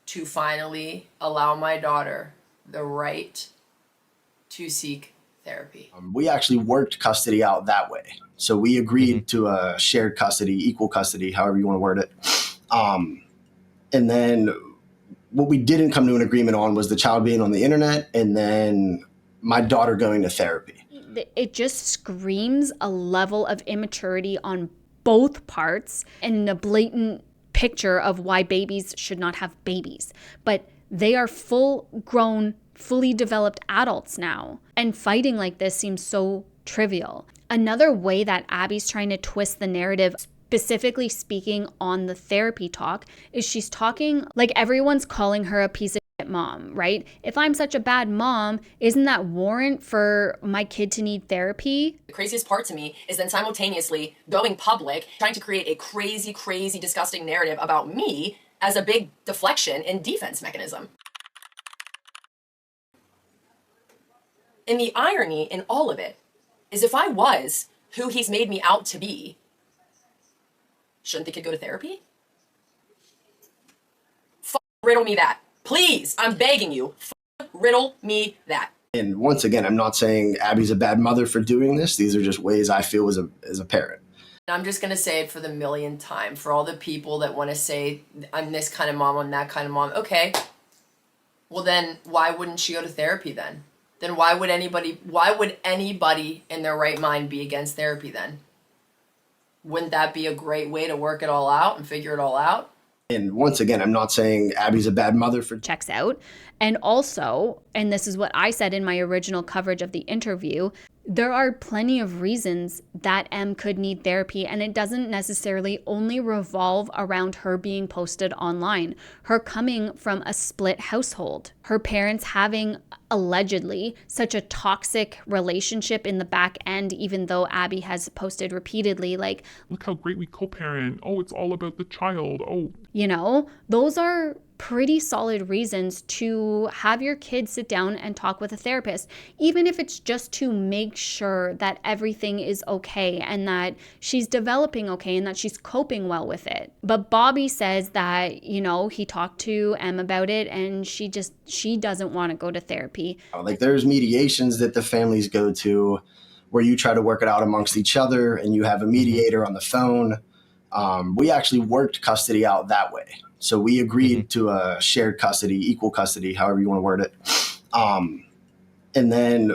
Speaker 3: to finally allow my daughter the right to seek therapy.
Speaker 4: We actually worked custody out that way. So we agreed to a shared custody, equal custody, however you want to word it. And then what we didn't come to an agreement on was the child being on the internet, and then my daughter going to therapy.
Speaker 1: It just screams a level of immaturity on both parts, and a blatant picture of why babies should not have babies. But they are full-grown, fully developed adults now, and fighting like this seems so trivial. Another way that Abby's trying to twist the narrative, specifically speaking on the therapy talk, is she's talking like everyone's calling her a piece of shit mom, right? If I'm such a bad mom, isn't that warrant for my kid to need therapy?
Speaker 3: The craziest part to me is then simultaneously going public, trying to create a crazy, crazy, disgusting narrative about me as a big deflection and defense mechanism. And the irony in all of it is, if I was who he's made me out to be, shouldn't the kid go to therapy? Riddle me that. Please, I'm begging you. Riddle me that.
Speaker 4: And once again, I'm not saying Abby's a bad mother for doing this. These are just ways I feel as a parent.
Speaker 3: I'm just going to say it for the millionth time, for all the people that want to say, I'm this kind of mom, I'm that kind of mom. Okay, well then, why wouldn't she go to therapy then? Then why would anybody in their right mind be against therapy then? Wouldn't that be a great way to work it all out and figure it all out?
Speaker 4: And once again, I'm not saying Abby's a bad mother for
Speaker 1: checks out. And also, and this is what I said in my original coverage of the interview, there are plenty of reasons that M could need therapy, and it doesn't necessarily only revolve around her being posted online. Her coming from a split household, her parents having allegedly such a toxic relationship in the back end, even though Abby has posted repeatedly like,
Speaker 5: look how great we co-parent. Oh, it's all about the child. Oh,
Speaker 1: you know, those are pretty solid reasons to have your kid sit down and talk with a therapist, even if it's just to make sure that everything is okay and that she's developing okay and that she's coping well with it. But Bobby says that, you know, he talked to Em about it and she doesn't want to go to therapy.
Speaker 4: Like, there's mediations that the families go to where you try to work it out amongst each other and you have a mediator on the phone. We actually worked custody out that way. So we agreed to a shared custody, equal custody, however you want to word it. And then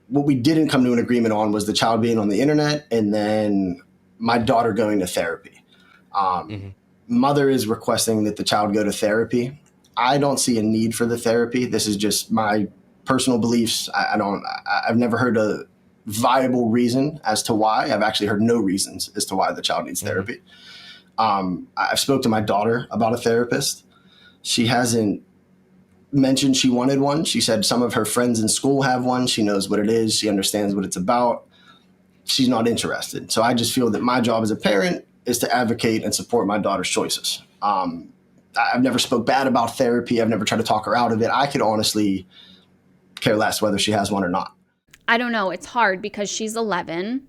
Speaker 4: what we didn't come to an agreement on was the child being on the internet, and then my daughter going to therapy. Mother is requesting that the child go to therapy. I don't see a need for the therapy. This is just my personal beliefs. I've never heard a viable reason as to why. I've actually heard no reasons as to why the child needs therapy. I've spoke to my daughter about a therapist. She hasn't mentioned she wanted one. She said some of her friends in school have one. She knows what it is. She understands what it's about. She's not interested. So I just feel that my job as a parent is to advocate and support my daughter's choices. I've never spoke bad about therapy. I've never tried to talk her out of it. I could honestly care less whether she has one or not.
Speaker 1: I don't know. It's hard because she's 11.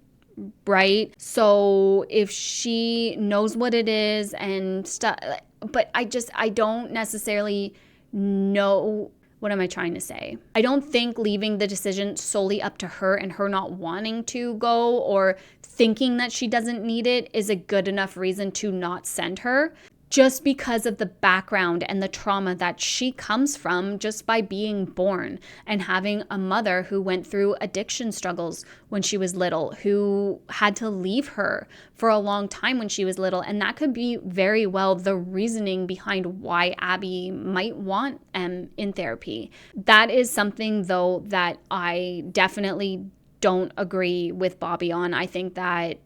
Speaker 1: right? So if she knows what it is and stuff, but I don't necessarily know. What am I trying to say? I don't think leaving the decision solely up to her and her not wanting to go or thinking that she doesn't need it is a good enough reason to not send her, just because of the background and the trauma that she comes from just by being born and having a mother who went through addiction struggles when she was little, who had to leave her for a long time when she was little. And that could be very well the reasoning behind why Abbey might want in therapy. That is something, though, that I definitely don't agree with Bobby on. I think that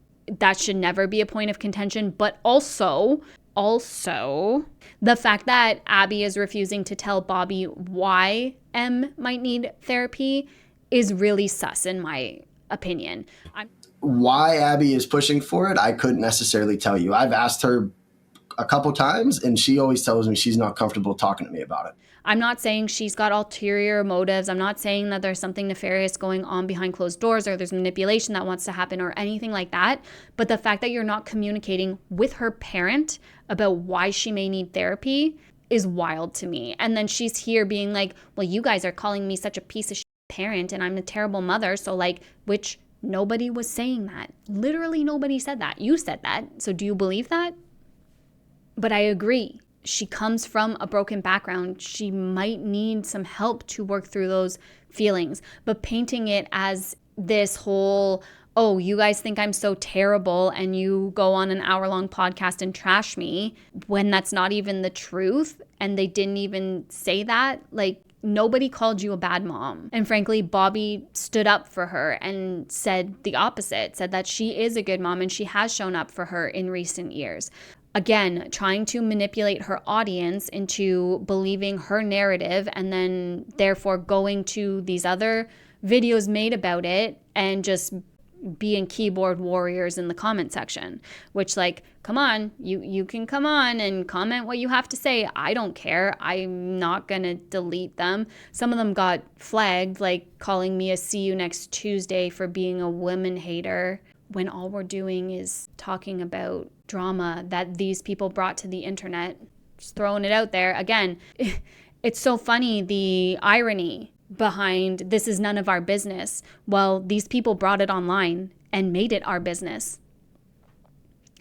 Speaker 1: should never be a point of contention, but also, the fact that Abbey is refusing to tell Bobby why M might need therapy is really sus, in my opinion.
Speaker 4: Why Abbey is pushing for it, I couldn't necessarily tell you. I've asked her a couple times, and she always tells me she's not comfortable talking to me about it.
Speaker 1: I'm not saying she's got ulterior motives. I'm not saying that there's something nefarious going on behind closed doors or there's manipulation that wants to happen or anything like that. But the fact that you're not communicating with her parent about why she may need therapy is wild to me. And then she's here being like, well, you guys are calling me such a piece of shit parent and I'm a terrible mother. So which nobody was saying that. Literally nobody said that. You said that. So do you believe that? But I agree. She comes from a broken background. She might need some help to work through those feelings. But painting it as this whole, oh, you guys think I'm so terrible and you go on an hour-long podcast and trash me, when that's not even the truth and they didn't even say that. Nobody called you a bad mom. And frankly, Bobby stood up for her and said the opposite, said that she is a good mom and she has shown up for her in recent years. Again, trying to manipulate her audience into believing her narrative and then therefore going to these other videos made about it and just being keyboard warriors in the comment section, which come on, you can come on and comment what you have to say. I don't care. I'm not going to delete them. Some of them got flagged, calling me a see you next Tuesday for being a women hater, when all we're doing is talking about drama that these people brought to the internet. Just throwing it out there. Again, it's so funny, the irony behind this is none of our business. Well, these people brought it online and made it our business.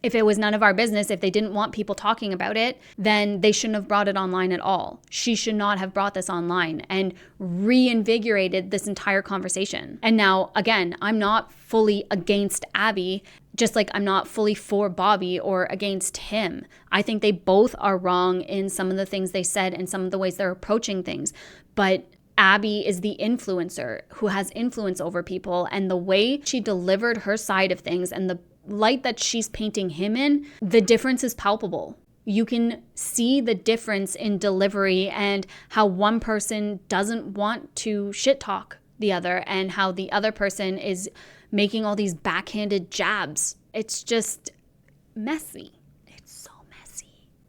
Speaker 1: If it was none of our business, if they didn't want people talking about it, then they shouldn't have brought it online at all. She should not have brought this online and reinvigorated this entire conversation. And now, again, I'm not fully against Abbey, just like I'm not fully for Bobby or against him. I think they both are wrong in some of the things they said and some of the ways they're approaching things. But Abbey is the influencer who has influence over people, and the way she delivered her side of things and the light that she's painting him in, the difference is palpable. You can see the difference in delivery and how one person doesn't want to shit talk the other and how the other person is making all these backhanded jabs. It's just messy.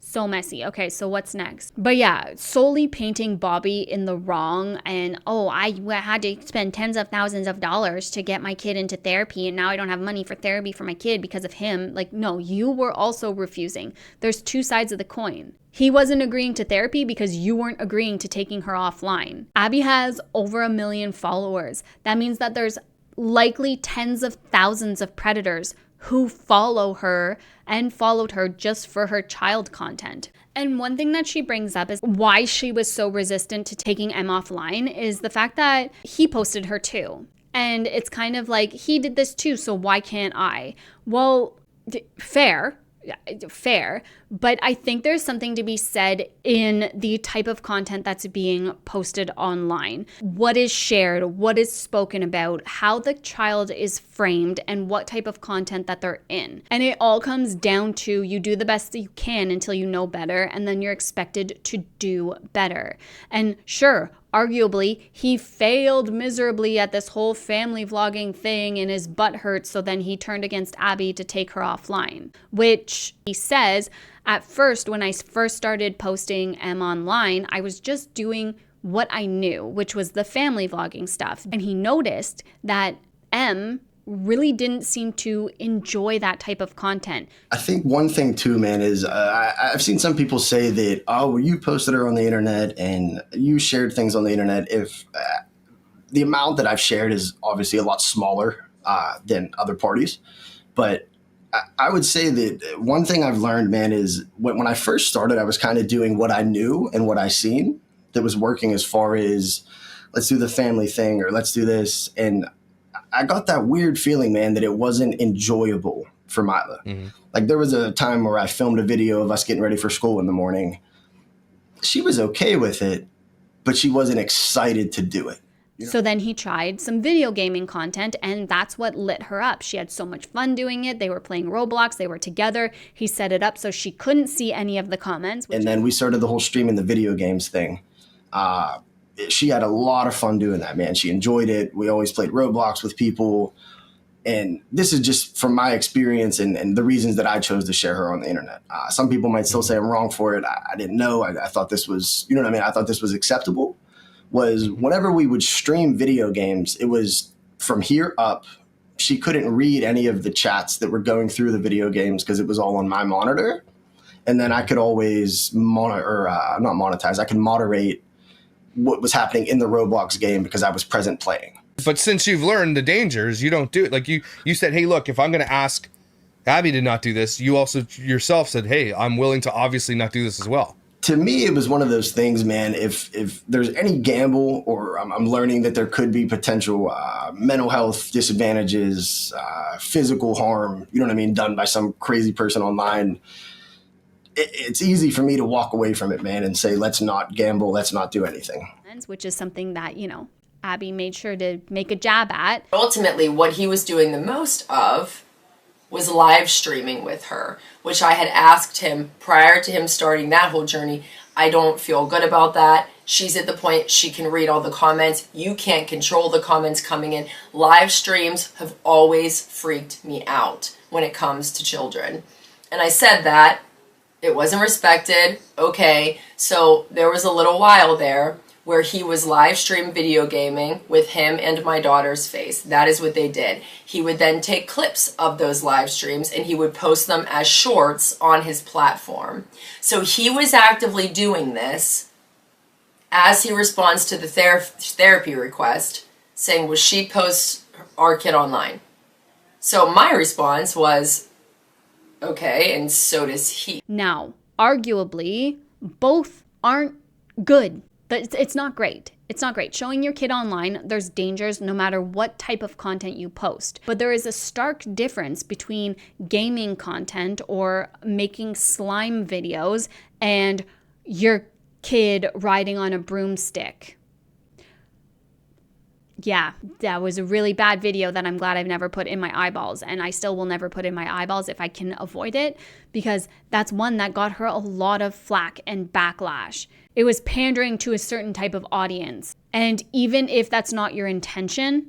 Speaker 1: So messy. Okay, so what's next? But yeah, solely painting Bobby in the wrong and, oh, I had to spend tens of thousands of dollars to get my kid into therapy and now I don't have money for therapy for my kid because of him. No, you were also refusing. There's two sides of the coin. He wasn't agreeing to therapy because you weren't agreeing to taking her offline. Abbey has over 1 million followers. That means that there's likely tens of thousands of predators who follow her and followed her just for her child content. And one thing that she brings up is why she was so resistant to taking M offline is the fact that he posted her too. And it's kind of like, he did this too, so why can't I? Well, fair, but I think there's something to be said in the type of content that's being posted online. What is shared, what is spoken about, how the child is framed, and what type of content that they're in. And it all comes down to you do the best that you can until you know better, and then you're expected to do better. And sure, arguably, he failed miserably at this whole family vlogging thing and his butt hurt, so then he turned against Abbey to take her offline, which he says, at first, when I first started posting M online, I was just doing what I knew, which was the family vlogging stuff. And he noticed that M really didn't seem to enjoy that type of content.
Speaker 4: I think one thing too, man, is I've seen some people say that, oh, well, you posted her on the internet and you shared things on the internet. If the amount that I've shared is obviously a lot smaller than other parties, but I would say that one thing I've learned, man, is when I first started, I was kind of doing what I knew and what I seen that was working, as far as let's do the family thing or let's do this. And I got that weird feeling, man, that it wasn't enjoyable for Mila. Mm-hmm. Like, there was a time where I filmed a video of us getting ready for school in the morning. She was okay with it, but she wasn't excited to do it.
Speaker 1: So then he tried some video gaming content, and that's what lit her up. She had so much fun doing it. They were playing Roblox. They were together. He set it up so she couldn't see any of the comments.
Speaker 4: And then we started the whole streaming the video games thing. She had a lot of fun doing that, man. She enjoyed it. We always played Roblox with people. And this is just from my experience and the reasons that I chose to share her on the internet. Some people might still say I'm wrong for it. I didn't know. I thought this was, you know what I mean? I thought this was acceptable. Was whenever we would stream video games, it was from here up. She couldn't read any of the chats that were going through the video games because it was all on my monitor. And then I could always not monetize. I could moderate what was happening in the Roblox game because I was present playing.
Speaker 2: But since you've learned the dangers, you don't do it. Like you said, hey, look, if I'm going to ask Abby to not do this, you also yourself said, hey, I'm willing to obviously not do this as well.
Speaker 4: To me, it was one of those things, man. If there's any gamble, or I'm learning that there could be potential mental health disadvantages, physical harm, you know what I mean, done by some crazy person online, it's easy for me to walk away from it, man, and say, let's not gamble, let's not do anything.
Speaker 1: Which is something that, Abby made sure to make a jab at.
Speaker 3: Ultimately, what he was doing the most of was live streaming with her, which I had asked him prior to him starting that whole journey. I don't feel good about that. She's at the point she can read all the comments. You can't control the comments coming in. Live streams have always freaked me out when it comes to children. And I said that. It wasn't respected. Okay, so there was a little while there where he was live stream video gaming with him and my daughter's face. That is what they did. He would then take clips of those live streams and he would post them as shorts on his platform. So he was actively doing this as he responds to the therapy request, saying, well, she posts our kid online. So my response was, okay, and so does he.
Speaker 1: Now, arguably, both aren't good. It's not great. It's not great. Showing your kid online, there's dangers no matter what type of content you post. But there is a stark difference between gaming content or making slime videos and your kid riding on a broomstick. Yeah, that was a really bad video that I'm glad I've never put in my eyeballs, and I still will never put in my eyeballs if I can avoid it, because that's one that got her a lot of flack and backlash. It was pandering to a certain type of audience. And even if that's not your intention,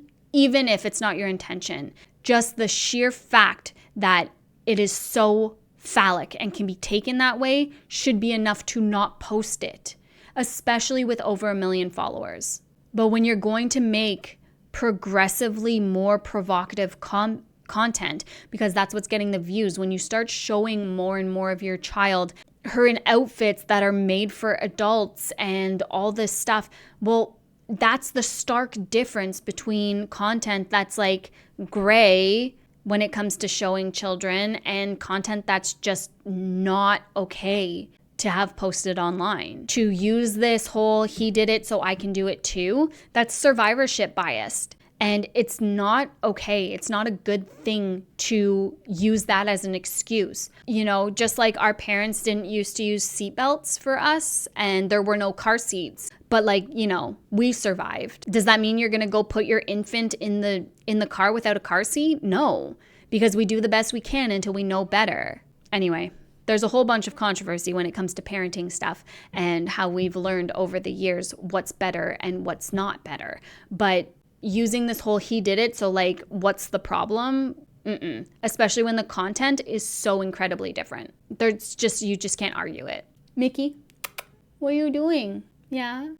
Speaker 1: just the sheer fact that it is so phallic and can be taken that way should be enough to not post it, especially with over 1 million followers. But when you're going to make progressively more provocative content, because that's what's getting the views, when you start showing more and more of your child, her in outfits that are made for adults and all this stuff, well, that's the stark difference between content that's like gray when it comes to showing children and content that's just not okay to have posted online. To use this whole he did it so I can do it too, that's survivorship biased. And it's not okay. It's not a good thing to use that as an excuse. Just like our parents didn't used to use seatbelts for us and there were no car seats, but we survived. Does that mean you're going to go put your infant in the car without a car seat? No, because we do the best we can until we know better. Anyway, there's a whole bunch of controversy when it comes to parenting stuff and how we've learned over the years what's better and what's not better. But using this whole he did it, so what's the problem? Especially when the content is so incredibly different. You just can't argue it. Mickey, what are you doing? Yeah?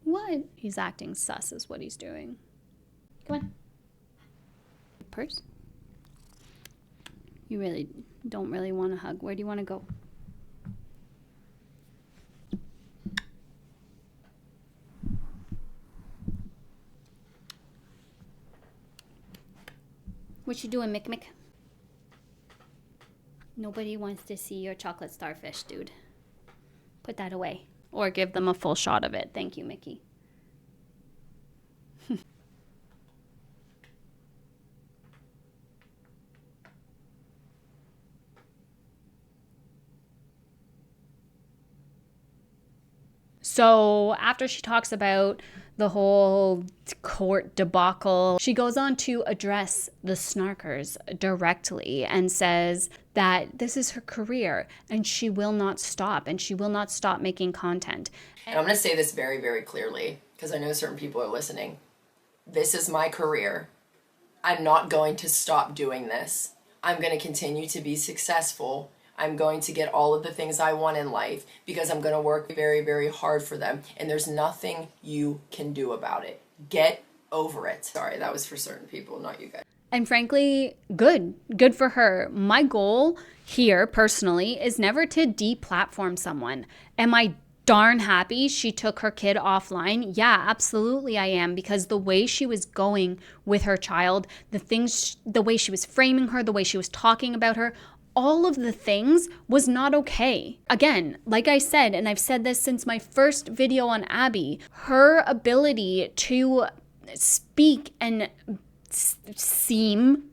Speaker 1: What? He's acting sus is what he's doing. Come on. purse? You really don't really want a hug. Where do you want to go? What you doing, Mick Mick? Nobody wants to see your chocolate starfish, dude. Put that away. Or give them a full shot of it. Thank you, Mickey. So after she talks about the whole court debacle, she goes on to address the snarkers directly and says that this is her career and she will not stop, and she will not stop making content.
Speaker 3: And I'm going to say this very, very clearly because I know certain people are listening. This is my career. I'm not going to stop doing this. I'm going to continue to be successful. I'm going to get all of the things I want in life because I'm going to work very, very hard for them. And there's nothing you can do about it. Get over it. Sorry, that was for certain people, not you guys.
Speaker 1: And frankly, good for her. My goal here personally is never to deplatform someone. Am I darn happy she took her kid offline? Yeah, absolutely I am, because the way she was going with her child, the way she was framing her, the way she was talking about her, all of the things was not okay. Again, like I said, and I've said this since my first video on Abbey, her ability to speak and seem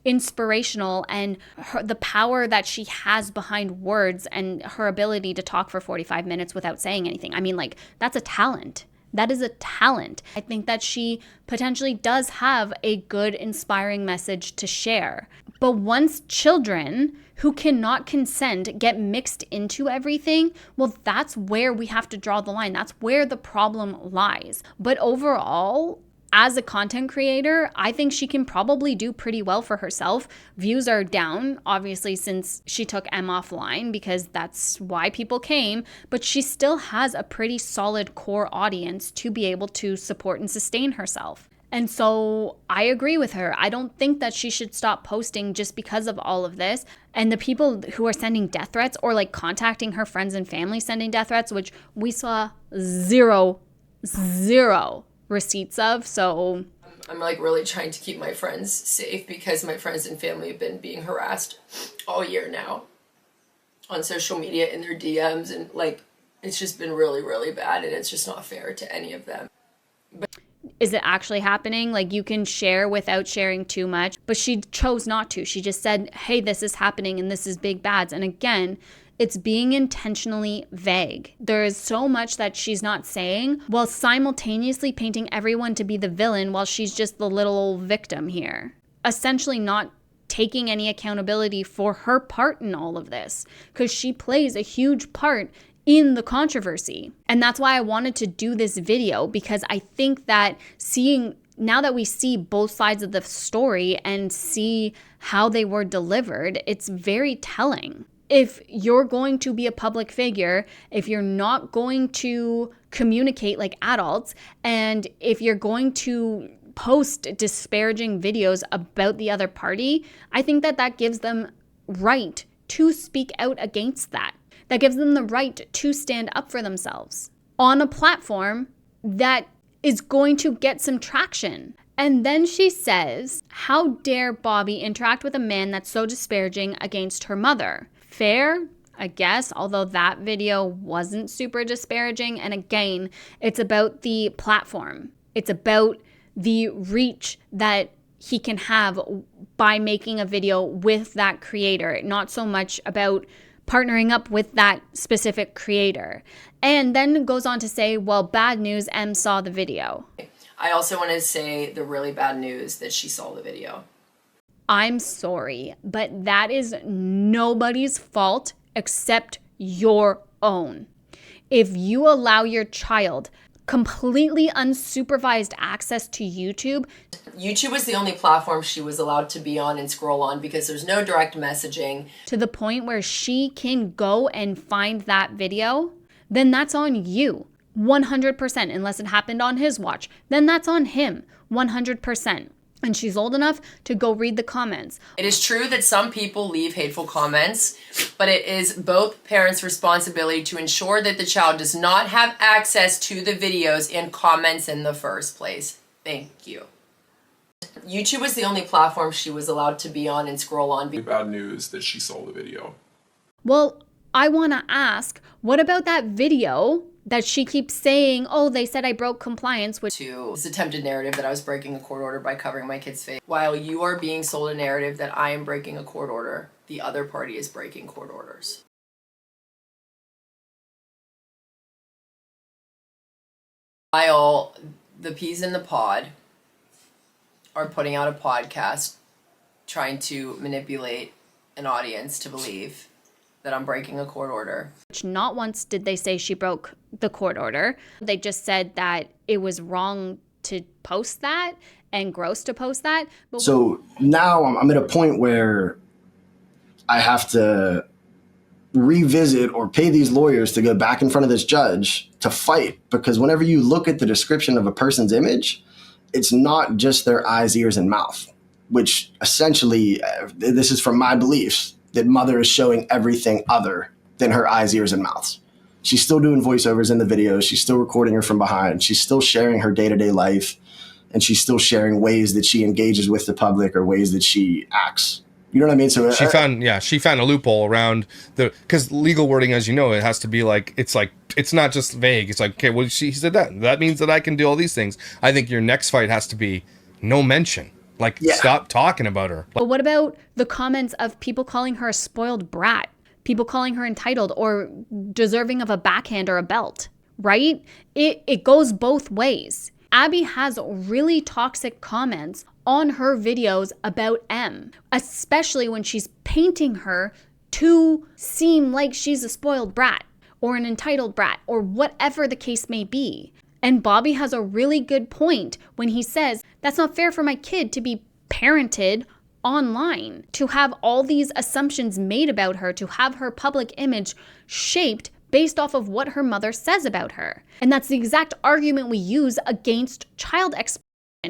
Speaker 1: inspirational, and the power that she has behind words, and her ability to talk for 45 minutes without saying anything. I mean, like, that's a talent. That is a talent. I think that she potentially does have a good, inspiring message to share. But once children who cannot consent get mixed into everything, well, that's where we have to draw the line. That's where the problem lies. But overall, as a content creator, I think she can probably do pretty well for herself. Views are down, obviously, since she took M offline, because that's why people came, but she still has a pretty solid core audience to be able to support and sustain herself. And so I agree with her. I don't think that she should stop posting just because of all of this. And the people who are sending death threats, or like contacting her friends and family sending death threats, which we saw zero receipts of. So
Speaker 3: I'm like really trying to keep my friends safe because my friends and family have been being harassed all year now on social media in their DMs, and like it's just been really, really bad, and it's just not fair to any of them.
Speaker 1: Is it actually happening? Like, you can share without sharing too much, but she chose not to. She just said, hey, this is happening and this is big bads. And again, it's being intentionally vague. There is so much that she's not saying, while simultaneously painting everyone to be the villain while she's just the little old victim here. Essentially not taking any accountability for her part in all of this, because she plays a huge part in the controversy. And that's why I wanted to do this video, because I think that now that we see both sides of the story and see how they were delivered, it's very telling. If you're going to be a public figure, if you're not going to communicate like adults, and if you're going to post disparaging videos about the other party, I think that gives them right to speak out against that. That gives them the right to stand up for themselves on a platform that is going to get some traction. And then she says, how dare Bobby interact with a man that's so disparaging against her mother? Fair, I guess, although that video wasn't super disparaging. And again, it's about the platform. It's about the reach that he can have by making a video with that creator, not so much about partnering up with that specific creator. And then goes on to say, well, bad news, M saw the video.
Speaker 3: I also want to say the really bad news that she saw the video.
Speaker 1: I'm sorry, but that is nobody's fault except your own. If you allow your child completely unsupervised access to YouTube.
Speaker 3: YouTube was the only platform she was allowed to be on and scroll on because there's no direct messaging.
Speaker 1: To the point where she can go and find that video, then that's on you. 100%, unless it happened on his watch. Then that's on him. 100%. And she's old enough to go read the comments.
Speaker 3: It is true that some people leave hateful comments, but it is both parents' responsibility to ensure that the child does not have access to the videos and comments in the first place. Thank you. YouTube was the only platform she was allowed to be on and scroll on.
Speaker 5: Bad news that she saw the video.
Speaker 1: Well, I want to ask, what about that video that she keeps saying, oh, they said I broke compliance with
Speaker 3: To this attempted narrative that I was breaking a court order by covering my kid's face. While you are being sold a narrative that I am breaking a court order, the other party is breaking court orders. While the peas in the pod are putting out a podcast trying to manipulate an audience to believe that I'm breaking a court order.
Speaker 1: Not once did they say she broke the court order. They just said that it was wrong to post that and gross to post that. But
Speaker 4: so now I'm at a point where I have to revisit or pay these lawyers to go back in front of this judge to fight, because whenever you look at the description of a person's image, it's not just their eyes, ears, and mouth, which essentially, this is from my beliefs, that mother is showing everything other than her eyes, ears, and mouths. She's still doing voiceovers in the videos. She's still recording her from behind. She's still sharing her day-to-day life, and she's still sharing ways that she engages with the public or ways that she acts. You know what I mean? So
Speaker 2: she found a loophole around because legal wording, as you know, it has to be it's not just vague. It's like, okay, well, she said that means that I can do all these things. I think your next fight has to be no mention. Stop talking about her.
Speaker 1: But what about the comments of people calling her a spoiled brat? People calling her entitled or deserving of a backhand or a belt, right? It goes both ways. Abbey has really toxic comments on her videos about M, especially when she's painting her to seem like she's a spoiled brat or an entitled brat or whatever the case may be. And Bobby has a really good point when he says, that's not fair for my kid to be parented online, to have all these assumptions made about her, to have her public image shaped based off of what her mother says about her. And that's the exact argument we use against child exploitation,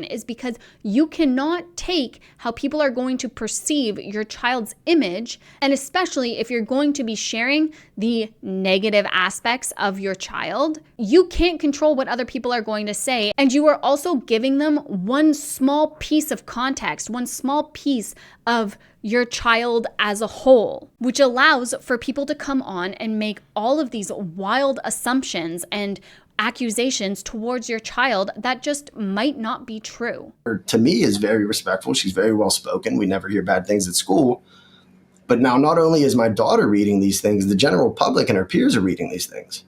Speaker 1: is because you cannot take how people are going to perceive your child's image, and especially if you're going to be sharing the negative aspects of your child, you can't control what other people are going to say. And you are also giving them one small piece of context, one small piece of your child as a whole, which allows for people to come on and make all of these wild assumptions and accusations towards your child that just might not be true.
Speaker 4: To me, is very respectful. She's very well spoken. We never hear bad things at school. But now not only is my daughter reading these things, the general public and her peers are reading these things.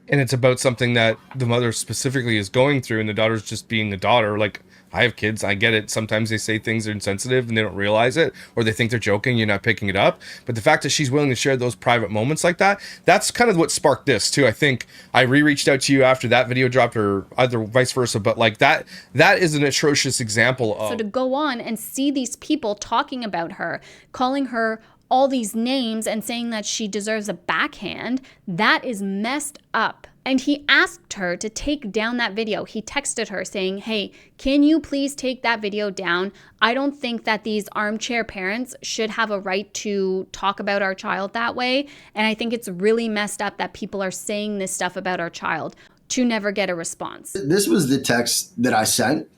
Speaker 2: And it's about something that the mother specifically is going through, and the daughter's just being a daughter. Like, I have kids, I get it. Sometimes they say things that are insensitive and they don't realize it, or they think they're joking, you're not picking it up. But the fact that she's willing to share those private moments like that, that's kind of what sparked this too. I think I reached out to you after that video dropped, or either vice versa, but like that is an atrocious example of.
Speaker 1: So to go on and see these people talking about her, calling her all these names and saying that she deserves a backhand, that is messed up. And he asked her to take down that video. He texted her saying, hey, can you please take that video down? I don't think that these armchair parents should have a right to talk about our child that way. And I think it's really messed up that people are saying this stuff about our child to never get a response.
Speaker 4: This was the text that I sent.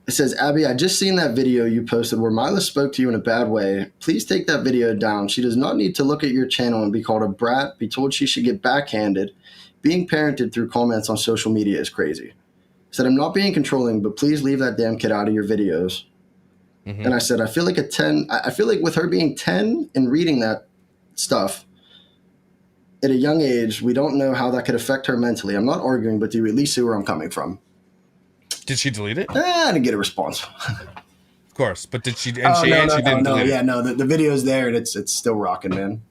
Speaker 4: It says, Abby, I just seen that video you posted where Mila spoke to you in a bad way. Please take that video down. She does not need to look at your channel and be called a brat, be told she should get backhanded. Being parented through comments on social media is crazy. I said, I'm not being controlling, but please leave that damn kid out of your videos. Mm-hmm. And I said, I feel like with her being 10 and reading that stuff at a young age, we don't know how that could affect her mentally. I'm not arguing, but do you at least see where I'm coming from?
Speaker 2: Did she delete it?
Speaker 4: I didn't get a response.
Speaker 2: Of course, but did she? And
Speaker 4: no,
Speaker 2: she didn't delete it.
Speaker 4: Yeah, no, the video's there and it's still rocking, man.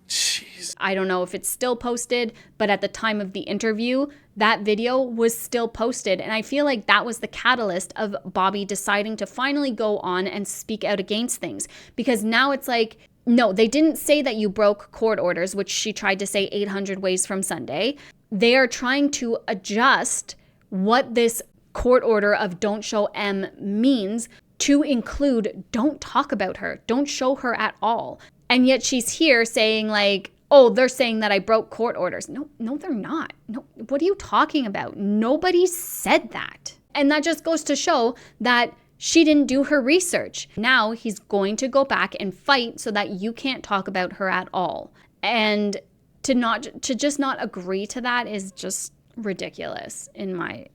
Speaker 2: Jeez.
Speaker 1: I don't know if it's still posted, but at the time of the interview, that video was still posted. And I feel like that was the catalyst of Bobby deciding to finally go on and speak out against things. Because now it's like, no, they didn't say that you broke court orders, which she tried to say 800 ways from Sunday. They are trying to adjust what this court order of don't show M means to include don't talk about her, don't show her at all. And yet she's here saying like, oh, they're saying that I broke court orders. No, they're not. No, what are you talking about? Nobody said that. And that just goes to show that she didn't do her research. Now he's going to go back and fight so that you can't talk about her at all. And to just not agree to that is just ridiculous in my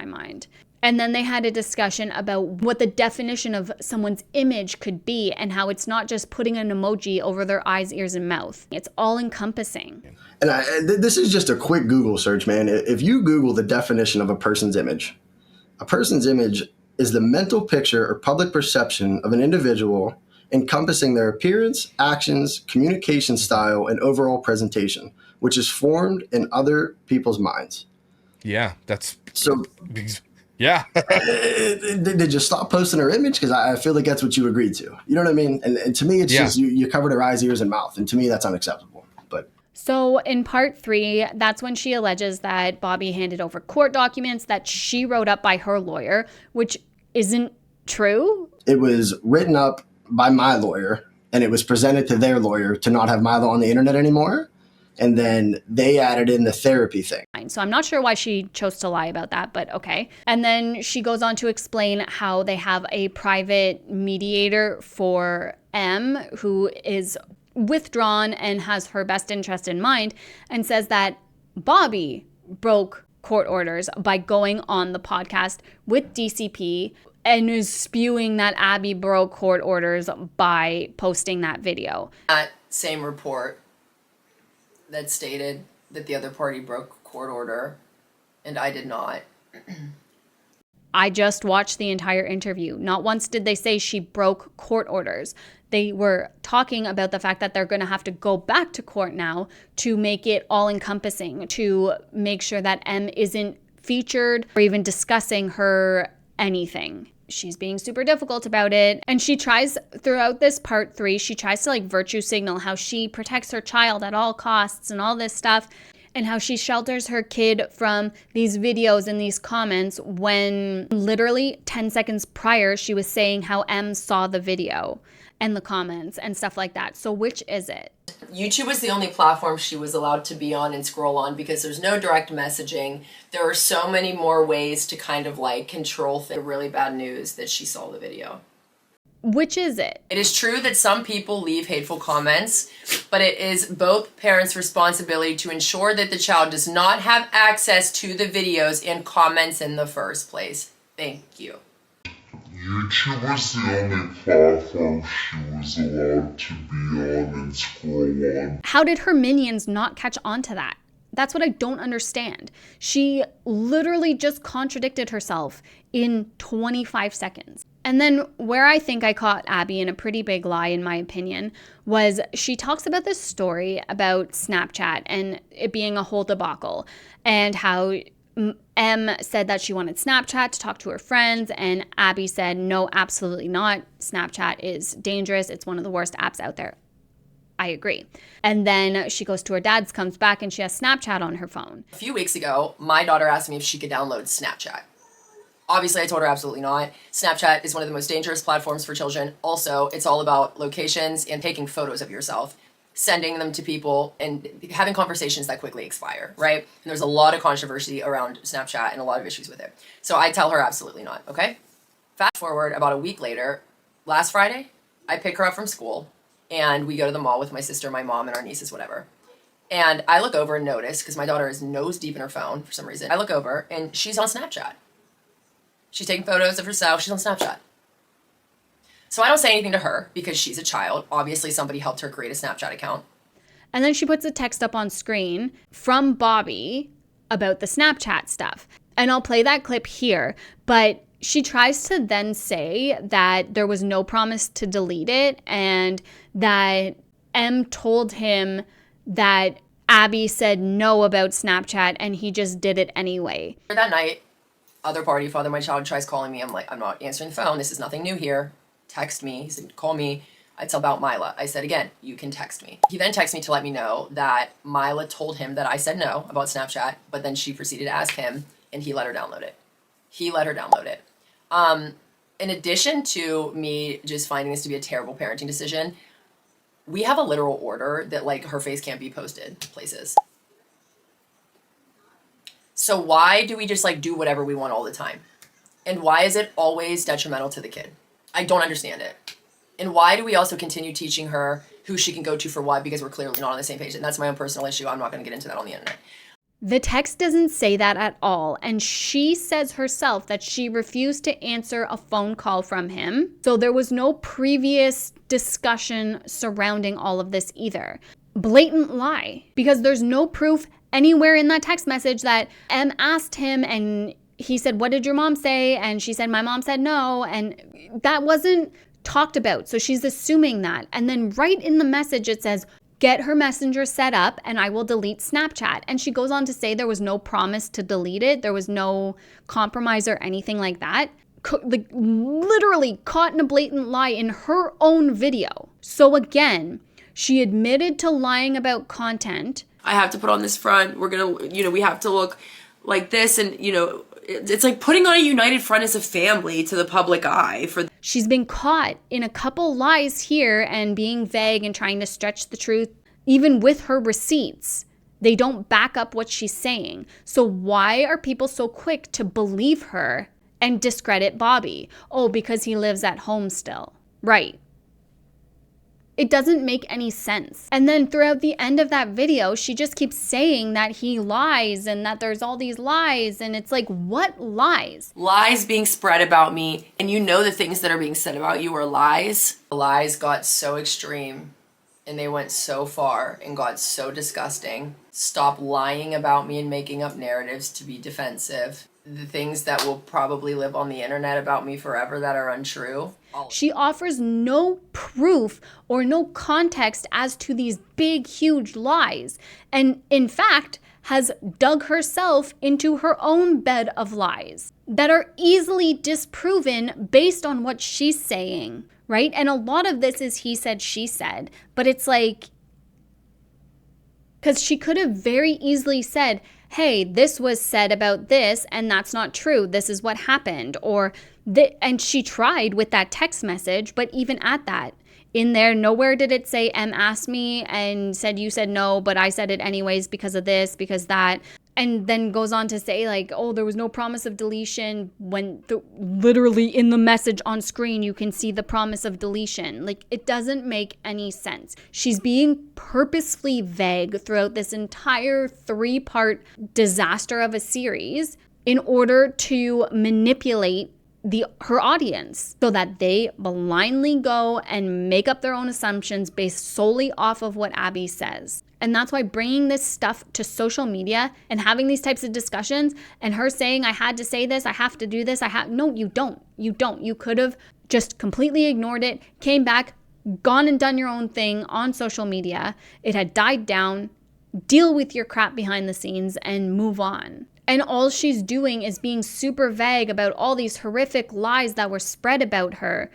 Speaker 1: mind. And then they had a discussion about what the definition of someone's image could be and how it's not just putting an emoji over their eyes, ears, and mouth. It's all encompassing.
Speaker 4: And this is just a quick Google search, man. If you Google the definition of a person's image is the mental picture or public perception of an individual encompassing their appearance, actions, communication style, and overall presentation, which is formed in other people's minds.
Speaker 2: Yeah, that's...
Speaker 4: So...
Speaker 2: Yeah.
Speaker 4: Did you stop posting her image? Because I feel like that's what you agreed to. You know what I mean? And to me, it's just you covered her eyes, ears, and mouth. And to me, that's unacceptable. But
Speaker 1: so in part 3, that's when she alleges that Bobby handed over court documents that she wrote up by her lawyer, which isn't true.
Speaker 4: It was written up by my lawyer, and it was presented to their lawyer to not have Milo on the internet anymore. And then they added in the therapy thing.
Speaker 1: So I'm not sure why she chose to lie about that, but okay. And then she goes on to explain how they have a private mediator for M who is withdrawn and has her best interest in mind, and says that Bobby broke court orders by going on the podcast with DCP and is spewing that Abby broke court orders by posting that video.
Speaker 3: That same report that stated that the other party broke court order, and I did not.
Speaker 1: I just watched the entire interview. Not once did they say she broke court orders. They were talking about the fact that they're going to have to go back to court now to make it all-encompassing, to make sure that M isn't featured or even discussing her anything. She's being super difficult about it. And she tries, throughout this part 3, she tries to like virtue signal how she protects her child at all costs and all this stuff, and how she shelters her kid from these videos and these comments when literally 10 seconds prior she was saying how M saw the video and the comments and stuff like that. So which is it?
Speaker 3: YouTube was the only platform she was allowed to be on and scroll on because there's no direct messaging. There are so many more ways to kind of like control the really bad news that she saw the video.
Speaker 1: Which is it?
Speaker 3: It is true that some people leave hateful comments, but it is both parents' responsibility to ensure that the child does not have access to the videos and comments in the first place. Thank you.
Speaker 6: YouTube was the only platform she was allowed to be on and scroll on.
Speaker 1: How did her minions not catch on to that? That's what I don't understand. She literally just contradicted herself in 25 seconds. And then where I think I caught Abby in a pretty big lie, in my opinion, was she talks about this story about Snapchat and it being a whole debacle, and how M said that she wanted Snapchat to talk to her friends, and Abby said, no, absolutely not. Snapchat is dangerous. It's one of the worst apps out there. I agree. And then she goes to her dad's, comes back, and she has Snapchat on her phone.
Speaker 3: A few weeks ago, my daughter asked me if she could download Snapchat. Obviously, I told her absolutely not. Snapchat is one of the most dangerous platforms for children. Also, it's all about locations and taking photos of yourself, sending them to people, and having conversations that quickly expire, right? And there's a lot of controversy around Snapchat and a lot of issues with it. So I tell her absolutely not, okay? Fast forward about a week later, last Friday, I pick her up from school, and we go to the mall with my sister, my mom, and our nieces, whatever. And I look over and notice, because my daughter is nose deep in her phone for some reason, I look over, and she's on Snapchat. She's taking photos of herself. She's on Snapchat. So I don't say anything to her because she's a child. Obviously, somebody helped her create a Snapchat account.
Speaker 1: And then she puts a text up on screen from Bobby about the Snapchat stuff. And I'll play that clip here. But she tries to then say that there was no promise to delete it and that M told him that Abby said no about Snapchat and he just did it anyway.
Speaker 3: That night, other party, father, my child, tries calling me. I'm like, I'm not answering the phone. This is nothing new here. Text me. He said, call me. It's about Mila. I said, again, you can text me. He then texted me to let me know that Mila told him that I said no about Snapchat, but then she proceeded to ask him, and he let her download it. He let her download it. In addition to me just finding this to be a terrible parenting decision, we have a literal order that like her face can't be posted places. So why do we just like do whatever we want all the time? And why is it always detrimental to the kid? I don't understand it. And why do we also continue teaching her who she can go to for what? Because we're clearly not on the same page. And that's my own personal issue. I'm not going to get into that on the internet.
Speaker 1: The text doesn't say that at all, and she says herself that she refused to answer a phone call from him. So there was no previous discussion surrounding all of this either. Blatant lie, because there's no proof anywhere in that text message that M asked him and he said, "What did your mom say?" And she said, "My mom said no." And that wasn't talked about. So she's assuming that. And then right in the message, it says, "Get her messenger set up and I will delete Snapchat." And she goes on to say there was no promise to delete it. There was no compromise or anything like that. Like literally caught in a blatant lie in her own video. So again, she admitted to lying about content.
Speaker 7: I have to put on this front. We're going to, we have to look like this. And, it's like putting on a united front as a family to the public eye.
Speaker 1: She's been caught in a couple lies here and being vague and trying to stretch the truth. Even with her receipts, they don't back up what she's saying. So why are people so quick to believe her and discredit Bobby? Oh, because he lives at home still. Right. It doesn't make any sense. And then throughout the end of that video, she just keeps saying that he lies and that there's all these lies. And it's like, what lies?
Speaker 7: Lies being spread about me. And the things that are being said about you are lies.
Speaker 3: The lies got so extreme and they went so far and got so disgusting. Stop lying about me and making up narratives to be defensive. The things that will probably live on the internet about me forever that are untrue.
Speaker 1: She offers no proof or no context as to these big, huge lies. And in fact, has dug herself into her own bed of lies that are easily disproven based on what she's saying, right? And a lot of this is he said, she said, but it's like, because she could have very easily said, hey, this was said about this and that's not true. This is what happened. And she tried with that text message, but even at that, in there, nowhere did it say M asked me and said you said no, but I said it anyways because of this, because that. And then goes on to say like, oh, there was no promise of deletion when literally in the message on screen, you can see the promise of deletion. Like, it doesn't make any sense. She's being purposefully vague throughout this entire 3-part disaster of a series in order to manipulate her audience so that they blindly go and make up their own assumptions based solely off of what Abbey says. And that's why bringing this stuff to social media and having these types of discussions and her saying, I had to say this, I have to do this, no, you don't. You could have just completely ignored it, came back, gone and done your own thing on social media. It had died down. Deal with your crap behind the scenes and move on. And all she's doing is being super vague about all these horrific lies that were spread about her.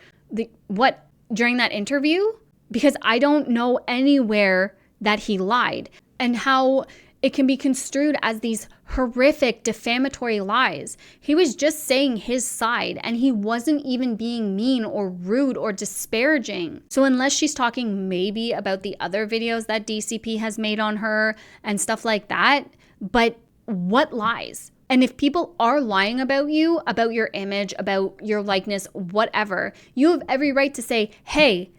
Speaker 1: During that interview? Because I don't know anywhere that he lied, and how it can be construed as these horrific defamatory lies. He was just saying his side, and he wasn't even being mean or rude or disparaging. So unless she's talking maybe about the other videos that DCP has made on her and stuff like that, but what lies? And if people are lying about you, about your image, about your likeness, whatever, you have every right to say, hey,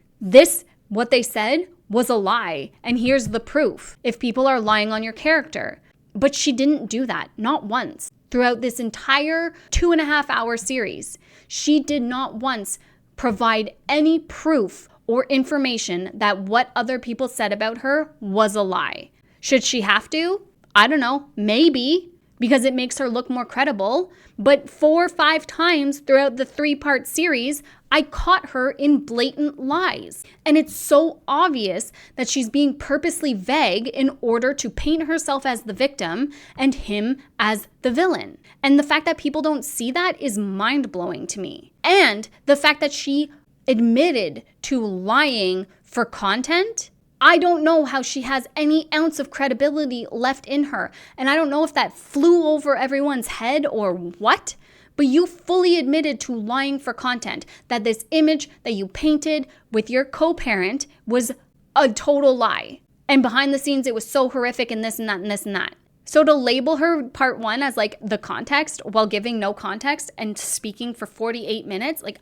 Speaker 1: what they said was a lie, and here's the proof if people are lying on your character. But she didn't do that, not once. Throughout this entire 2.5-hour series, she did not once provide any proof or information that what other people said about her was a lie. Should she have to? I don't know, maybe, because it makes her look more credible. But 4 or 5 times throughout the 3-part series, I caught her in blatant lies. And it's so obvious that she's being purposely vague in order to paint herself as the victim and him as the villain. And the fact that people don't see that is mind-blowing to me. And the fact that she admitted to lying for content, I don't know how she has any ounce of credibility left in her. And I don't know if that flew over everyone's head or what, But you fully admitted to lying for content, that this image that you painted with your co-parent was a total lie. And behind the scenes, it was so horrific and this and that and this and that. So to label her part one as like the context while giving no context and speaking for 48 minutes, like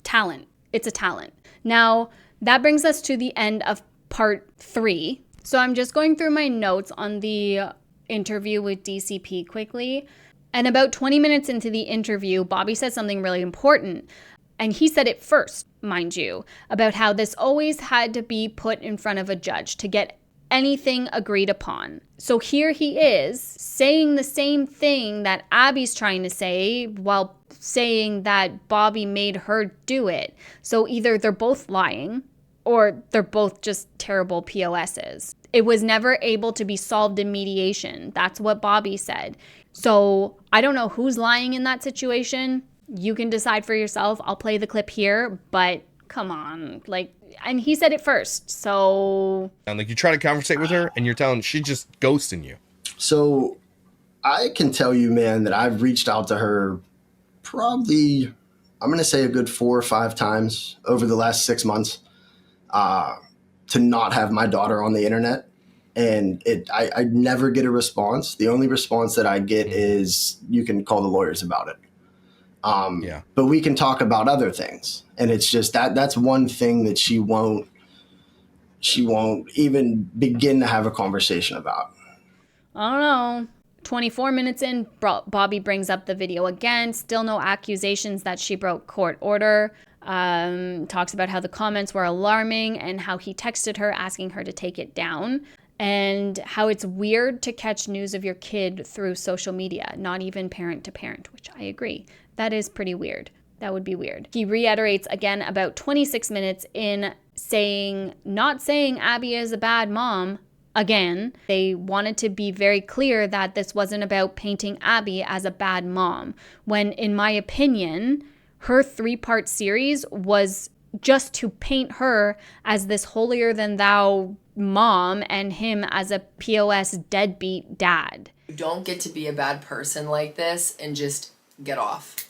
Speaker 1: talent. It's a talent. Now, that brings us to the end of part 3. So I'm just going through my notes on the interview with DCP quickly. And about 20 minutes into the interview, Bobby says something really important. And he said it first, mind you, about how this always had to be put in front of a judge to get anything agreed upon. So here he is saying the same thing that Abby's trying to say while saying that Bobby made her do it. So either they're both lying or they're both just terrible POSs. It was never able to be solved in mediation. That's what Bobby said. So I don't know who's lying in that situation. You can decide for yourself. I'll play the clip here, but come on. And he said it first, so...
Speaker 2: And like you try to conversate with her and you're telling she's just ghosting you.
Speaker 4: So I can tell you, man, that I've reached out to her probably, I'm going to say a good 4 or 5 times over the last 6 months to not have my daughter on the internet. And I never get a response. The only response that I get is you can call the lawyers about it. But we can talk about other things. And it's just that's one thing that she won't even begin to have a conversation about.
Speaker 1: I don't know. 24 minutes in, Bobby brings up the video again. Still no accusations that she broke court order. Talks about how the comments were alarming and how he texted her asking her to take it down. And how it's weird to catch news of your kid through social media, not even parent to parent, which I agree. That is pretty weird. That would be weird. He reiterates again about 26 minutes in not saying Abby is a bad mom. Again, they wanted to be very clear that this wasn't about painting Abby as a bad mom, when in my opinion, her 3-part series was just to paint her as this holier than thou mom and him as a POS deadbeat dad.
Speaker 3: You don't get to be a bad person like this and just get off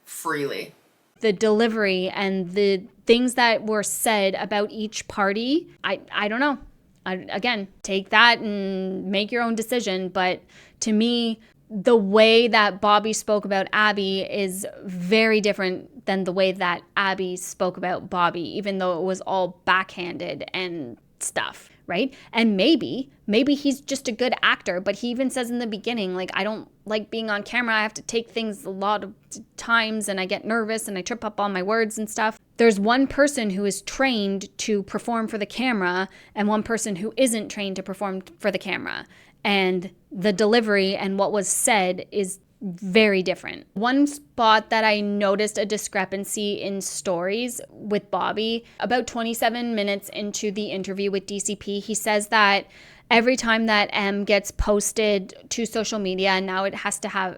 Speaker 3: freely.
Speaker 1: The delivery and the things that were said about each party, I don't know. Again, take that and make your own decision. But to me, the way that Bobby spoke about Abby is very different than the way that Abby spoke about Bobby, even though it was all backhanded and stuff, right? And maybe he's just a good actor, but he even says in the beginning, like, I don't like being on camera. I have to take things a lot of times and I get nervous and I trip up on my words and stuff. There's one person who is trained to perform for the camera and one person who isn't trained to perform for the camera. And the delivery and what was said is very different. One spot that I noticed a discrepancy in stories with Bobby, about 27 minutes into the interview with DCP, he says that every time that M gets posted to social media, now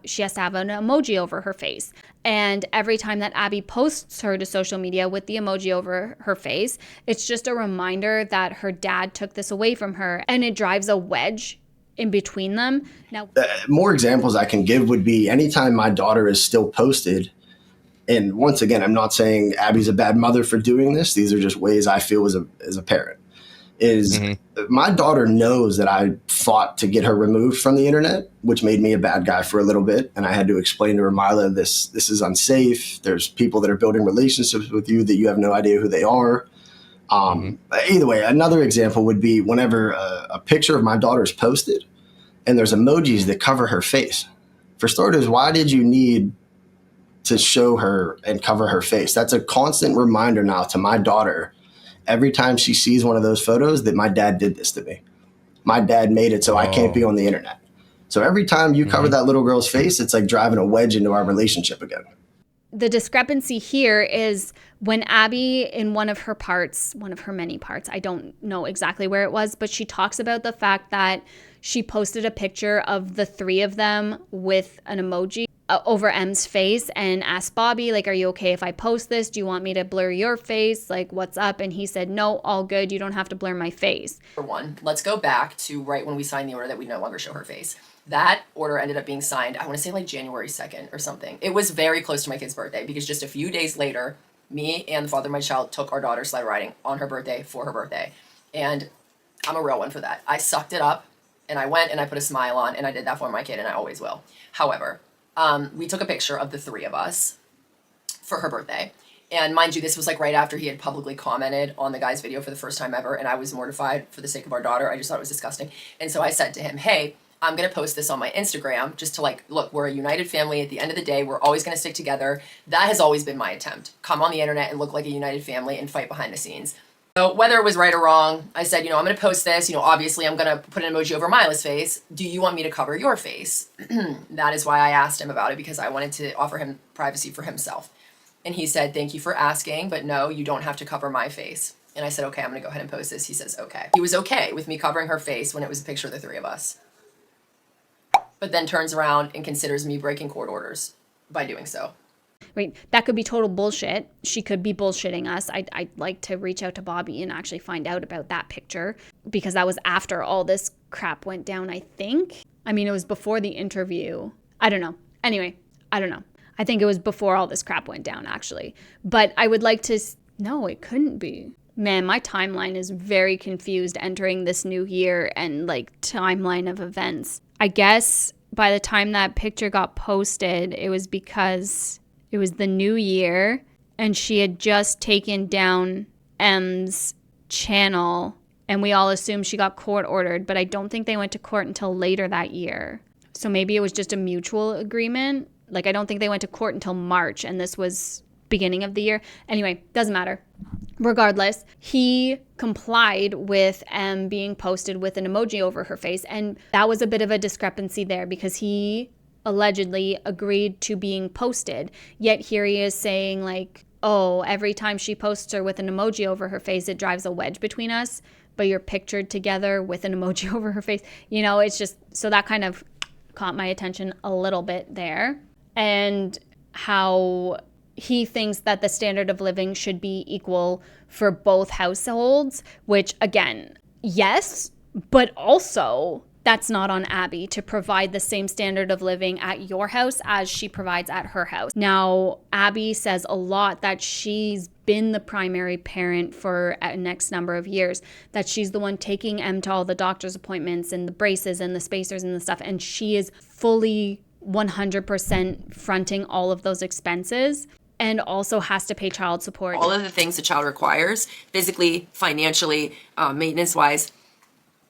Speaker 1: she has to have an emoji over her face. And every time that Abby posts her to social media with the emoji over her face, it's just a reminder that her dad took this away from her, and it drives a wedge in between them. Now,
Speaker 4: more examples I can give would be anytime my daughter is still posted. And once again, I'm not saying Abby's a bad mother for doing this. These are just ways I feel as a parent. My daughter knows that I fought to get her removed from the internet, which made me a bad guy for a little bit. And I had to explain to her, Mila, this is unsafe. There's people that are building relationships with you that you have no idea who they are. Either way, another example would be whenever a picture of my daughter is posted and there's emojis that cover her face. For starters, why did you need to show her and cover her face? That's a constant reminder now to my daughter every time she sees one of those photos that my dad did this to me. My dad made it so I can't be on the internet. So every time you cover that little girl's face, it's like driving a wedge into our relationship again.
Speaker 1: The discrepancy here is when Abby, in one of her many parts, I don't know exactly where it was, but she talks about the fact that she posted a picture of the 3 of them with an emoji over M's face and asked Bobby, like, are you okay if I post this? Do you want me to blur your face? Like, what's up? And he said, no, all good. You don't have to blur my face.
Speaker 3: For one, let's go back to right when we signed the order that we no longer show her face. That order ended up being signed, I want to say like January 2nd or something. It was very close to my kid's birthday because just a few days later, me and the father of my child took our daughter sled riding on her birthday for her birthday. And I'm a real one for that. I sucked it up and I went and I put a smile on and I did that for my kid and I always will. However, we took a picture of the three of us for her birthday. And mind you, this was like right after he had publicly commented on the guy's video for the first time ever. And I was mortified for the sake of our daughter. I just thought it was disgusting. And so I said to him, hey, I'm going to post this on my Instagram just to like, look, we're a united family. At the end of the day, we're always going to stick together. That has always been my attempt. Come on the internet and look like a united family and fight behind the scenes. So whether it was right or wrong, I said, I'm going to post this. Obviously I'm going to put an emoji over Mila's face. Do you want me to cover your face? That is why I asked him about it, because I wanted to offer him privacy for himself. And he said, thank you for asking, but no, you don't have to cover my face. And I said, okay, I'm going to go ahead and post this. He says, okay. He was okay with me covering her face when it was a picture of the three of us, but then turns around and considers me breaking court orders by doing so.
Speaker 1: Right. That could be total bullshit. She could be bullshitting us. I'd like to reach out to Bobby and actually find out about that picture, because that was after all this crap went down, I think. I mean, it was before the interview. I don't know. Anyway, I don't know. I think it was before all this crap went down, actually. But I would like to... No, it couldn't be. Man, my timeline is very confused entering this new year and like timeline of events. I guess by the time that picture got posted, it was because it was the new year and she had just taken down M's channel and we all assumed she got court ordered, but I don't think they went to court until later that year. So maybe it was just a mutual agreement. Like, I don't think they went to court until March and this was beginning of the year. Anyway, doesn't matter. Regardless, he complied with M being posted with an emoji over her face. And that was a bit of a discrepancy there because he allegedly agreed to being posted. Yet here he is saying like, oh, every time she posts her with an emoji over her face, it drives a wedge between us. But you're pictured together with an emoji over her face. It's just, so that kind of caught my attention a little bit there. And how he thinks that the standard of living should be equal for both households, which again, yes, but also that's not on Abby to provide the same standard of living at your house as she provides at her house. Now, Abby says a lot that she's been the primary parent for a next number of years, that she's the one taking M to all the doctor's appointments and the braces and the spacers and the stuff, and she is fully 100% fronting all of those expenses. And also has to pay child support.
Speaker 7: All of the things the child requires, physically, financially, maintenance-wise,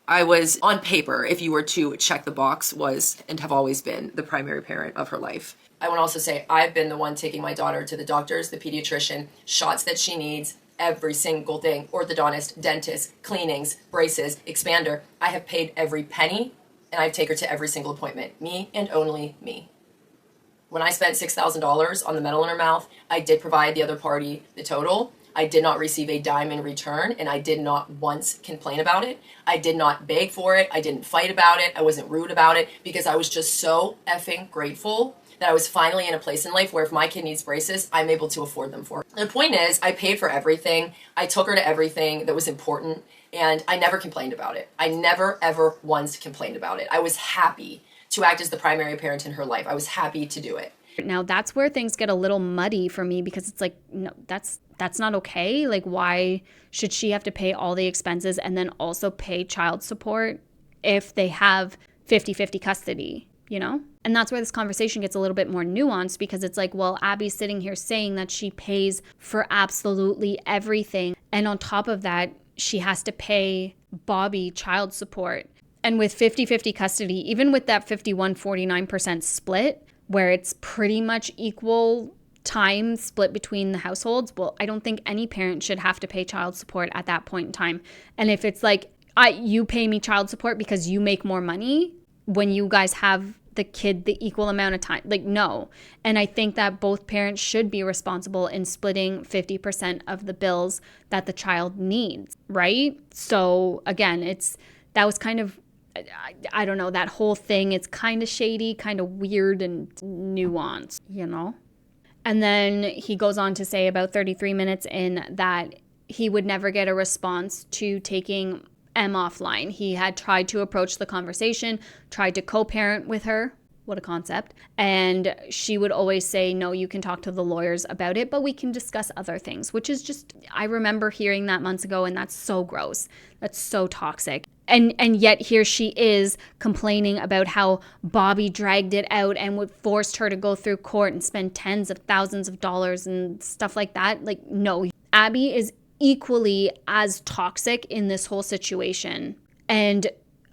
Speaker 7: I was, on paper, if you were to check the box, was and have always been the primary parent of her life.
Speaker 3: I want to also say I've been the one taking my daughter to the doctors, the pediatrician, shots that she needs, every single thing, orthodontist, dentist, cleanings, braces, expander. I have paid every penny, and I take her to every single appointment. Me and only me. When I spent $6,000 on the metal in her mouth, I did provide the other party the total. I did not receive a dime in return, and I did not once complain about it. I did not beg for it. I didn't fight about it. I wasn't rude about it because I was just so effing grateful that I was finally in a place in life where if my kid needs braces, I'm able to afford them for her. The point is, I paid for everything. I took her to everything that was important, and I never complained about it. I never, ever once complained about it. I was happy to act as the primary parent in her life. I was happy to do it.
Speaker 1: Now that's where things get a little muddy for me because it's like, no, that's not okay. Like, why should she have to pay all the expenses and then also pay child support if they have 50-50 custody, And that's where this conversation gets a little bit more nuanced because it's like, well, Abby's sitting here saying that she pays for absolutely everything. And on top of that, she has to pay Bobby child support. And with 50-50 custody, even with that 51-49% split, where it's pretty much equal time split between the households, well, I don't think any parent should have to pay child support at that point in time. And if it's like, you pay me child support because you make more money when you guys have the kid the equal amount of time, like, no. And I think that both parents should be responsible in splitting 50% of the bills that the child needs, right? So again, that was kind of, I don't know, that whole thing, it's kind of shady, kind of weird and nuanced, And then he goes on to say about 33 minutes in that he would never get a response to taking Em offline. He had tried to approach the conversation, tried to co-parent with her. What a concept. And she would always say, no, you can talk to the lawyers about it, but we can discuss other things, which is just, I remember hearing that months ago, and that's so gross. That's so toxic. And yet here she is complaining about how Bobby dragged it out and would forced her to go through court and spend tens of thousands of dollars and stuff like that. Like, no, Abbey is equally as toxic in this whole situation. And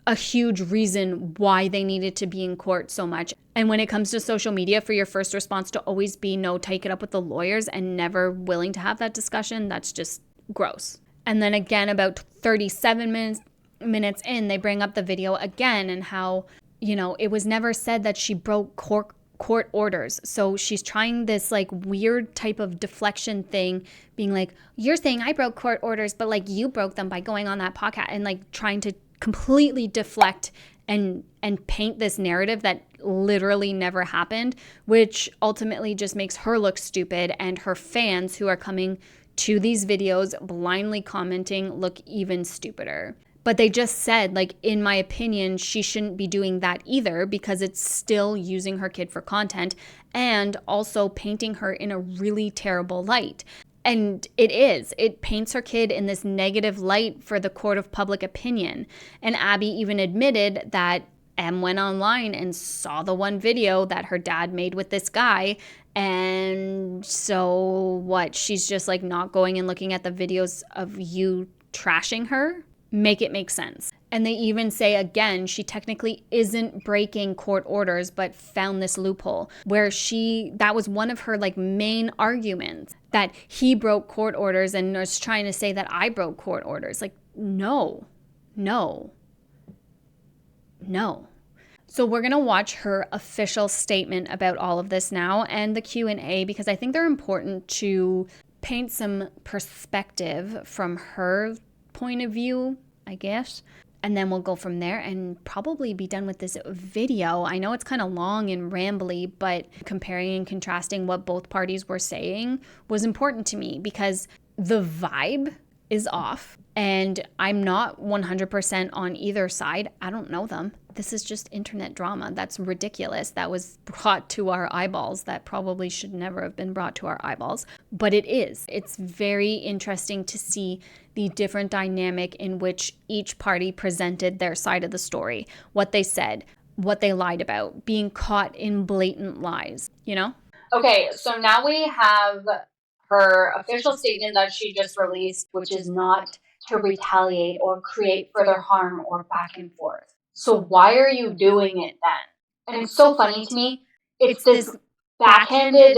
Speaker 1: a huge reason why they needed to be in court so much. And when it comes to social media, for your first response to always be no, take it up with the lawyers and never willing to have that discussion, that's just gross. And then again, about 37 minutes in, they bring up the video again and how, you know, it was never said that she broke court orders. So she's trying this like weird type of deflection thing, being like, you're saying I broke court orders, but like you broke them by going on that podcast, and like trying to completely deflect and paint this narrative that literally never happened, which ultimately just makes her look stupid, and her fans who are coming to these videos blindly commenting look even stupider. But they just said, like, in my opinion, she shouldn't be doing that either, because it's still using her kid for content and also painting her in a really terrible light. And it paints her kid in this negative light for the court of public opinion. And Abbey even admitted that Em went online and saw the one video that her dad made with this guy. And so what? She's just like not going and looking at the videos of you trashing her? Make it make sense. And they even say again, she technically isn't breaking court orders, but found this loophole where that was one of her like main arguments, that he broke court orders and was trying to say that I broke court orders. Like, no. So we're going to watch her official statement about all of this now and the Q&A, because I think they're important to paint some perspective from her point of view, I guess. And then we'll go from there and probably be done with this video. I know it's kind of long and rambly, but comparing and contrasting what both parties were saying was important to me, because the vibe is off and I'm not 100% on either side. I don't know them. This is just internet drama. That's ridiculous. That was brought to our eyeballs. That probably should never have been brought to our eyeballs, but it is. It's very interesting to see the different dynamic in which each party presented their side of the story, what they said, what they lied about, being caught in blatant lies, you know? Okay, so now we have her official statement that she just released, which is not to retaliate or create further harm or back and forth. So why are you doing it then? And it's so funny to me. It's this backhanded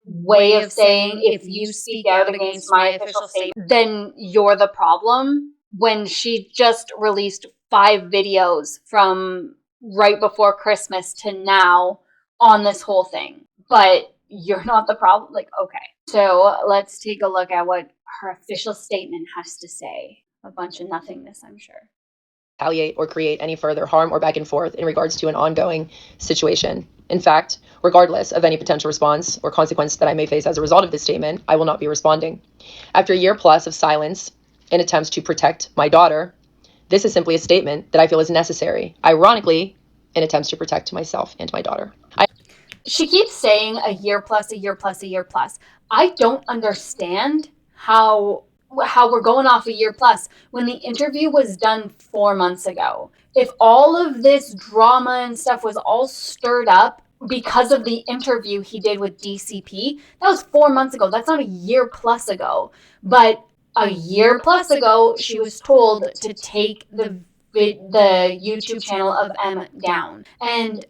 Speaker 1: way of saying, if you speak out against my official statement, then you're the problem, when she just released 5 videos from right before Christmas to now on this whole thing. But you're not the problem. Like, okay. So let's take a look at what her official statement has to say. A bunch of nothingness, I'm sure.
Speaker 7: Retaliate or create any further harm or back and forth in regards to an ongoing situation. In fact, regardless of any potential response or consequence that I may face as a result of this statement, I will not be responding. After a year plus of silence in attempts to protect my daughter, this is simply a statement that I feel is necessary, ironically, in attempts to protect myself and my daughter.
Speaker 1: She keeps saying a year plus, a year plus, a year plus. I don't understand how we're going off a year plus when the interview was done 4 months ago. If all of this drama and stuff was all stirred up because of the interview he did with DCP, that was 4 months ago. That's not a year plus ago. But a year plus ago, she was told to take the YouTube channel of Em down. And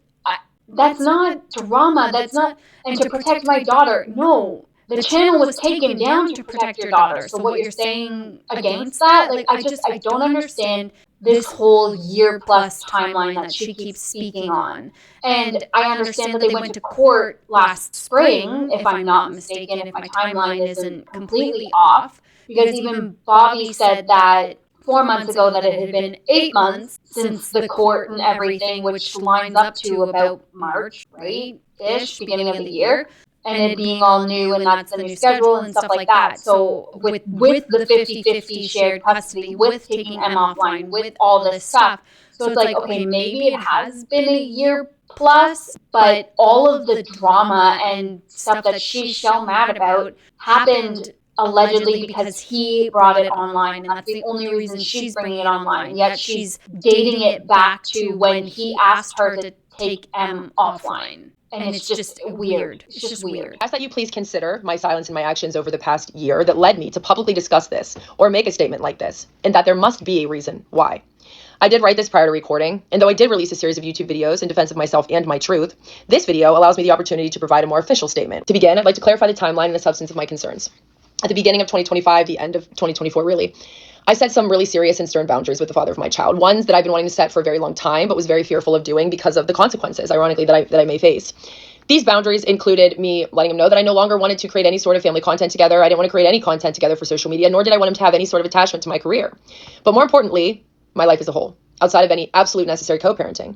Speaker 1: that's not drama. That's not, and to protect my daughter. No. The channel was taken down to protect your daughter. So what you're saying against that, like, I don't understand this whole year plus timeline that she keeps speaking on. And I understand that they went to court last spring, if I'm not mistaken, if my timeline isn't completely off, because even Bobby said that 4 months ago that it had been 8 months since the court and everything, which lines up to about March, right? Ish, beginning of the year.
Speaker 8: and it being all new and that's the new schedule and stuff like that. So with the 50-50 shared custody, with taking Em offline, with all this stuff, so it's like, okay, maybe it has been a year plus, but all of the drama and stuff that she's so mad about happened allegedly because he brought it online, and that's the only reason she's bringing it online. Yet she's dating it back to when he asked her to take Em offline. And it's just weird. It's just weird.
Speaker 7: I ask that you please consider my silence and my actions over the past year that led me to publicly discuss this or make a statement like this, and that there must be a reason why. I did write this prior to recording, and though I did release a series of YouTube videos in defense of myself and my truth, this video allows me the opportunity to provide a more official statement. To begin, I'd like to clarify the timeline and the substance of my concerns. At the beginning of 2025, the end of 2024 really, I set some really serious and stern boundaries with the father of my child, ones that I've been wanting to set for a very long time, but was very fearful of doing because of the consequences, ironically, that I may face. These boundaries included me letting him know that I no longer wanted to create any sort of family content together. I didn't want to create any content together for social media, nor did I want him to have any sort of attachment to my career. But more importantly, my life as a whole, outside of any absolute necessary co-parenting.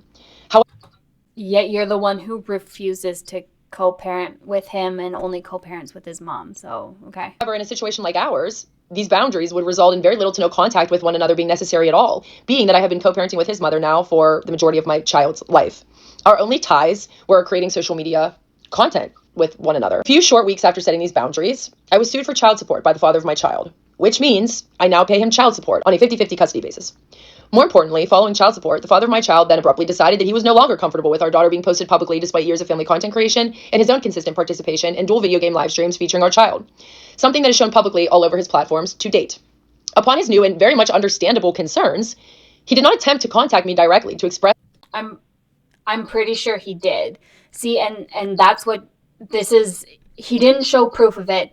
Speaker 8: Yet you're the one who refuses to co-parent with him and only co-parents with his mom. So, okay.
Speaker 7: However, in a situation like ours, these boundaries would result in very little to no contact with one another being necessary at all, being that I have been co-parenting with his mother now for the majority of my child's life. Our only ties were creating social media content with one another. A few short weeks after setting these boundaries, I was sued for child support by the father of my child, which means I now pay him child support on a 50-50 custody basis. More importantly, following child support, the father of my child then abruptly decided that he was no longer comfortable with our daughter being posted publicly despite years of family content creation and his own consistent participation in dual video game live streams featuring our child, something that is shown publicly all over his platforms to date. Upon his new and very much understandable concerns, he did not attempt to contact me directly to express.
Speaker 8: I'm pretty sure he did. See, and that's what this is. He didn't show proof of it.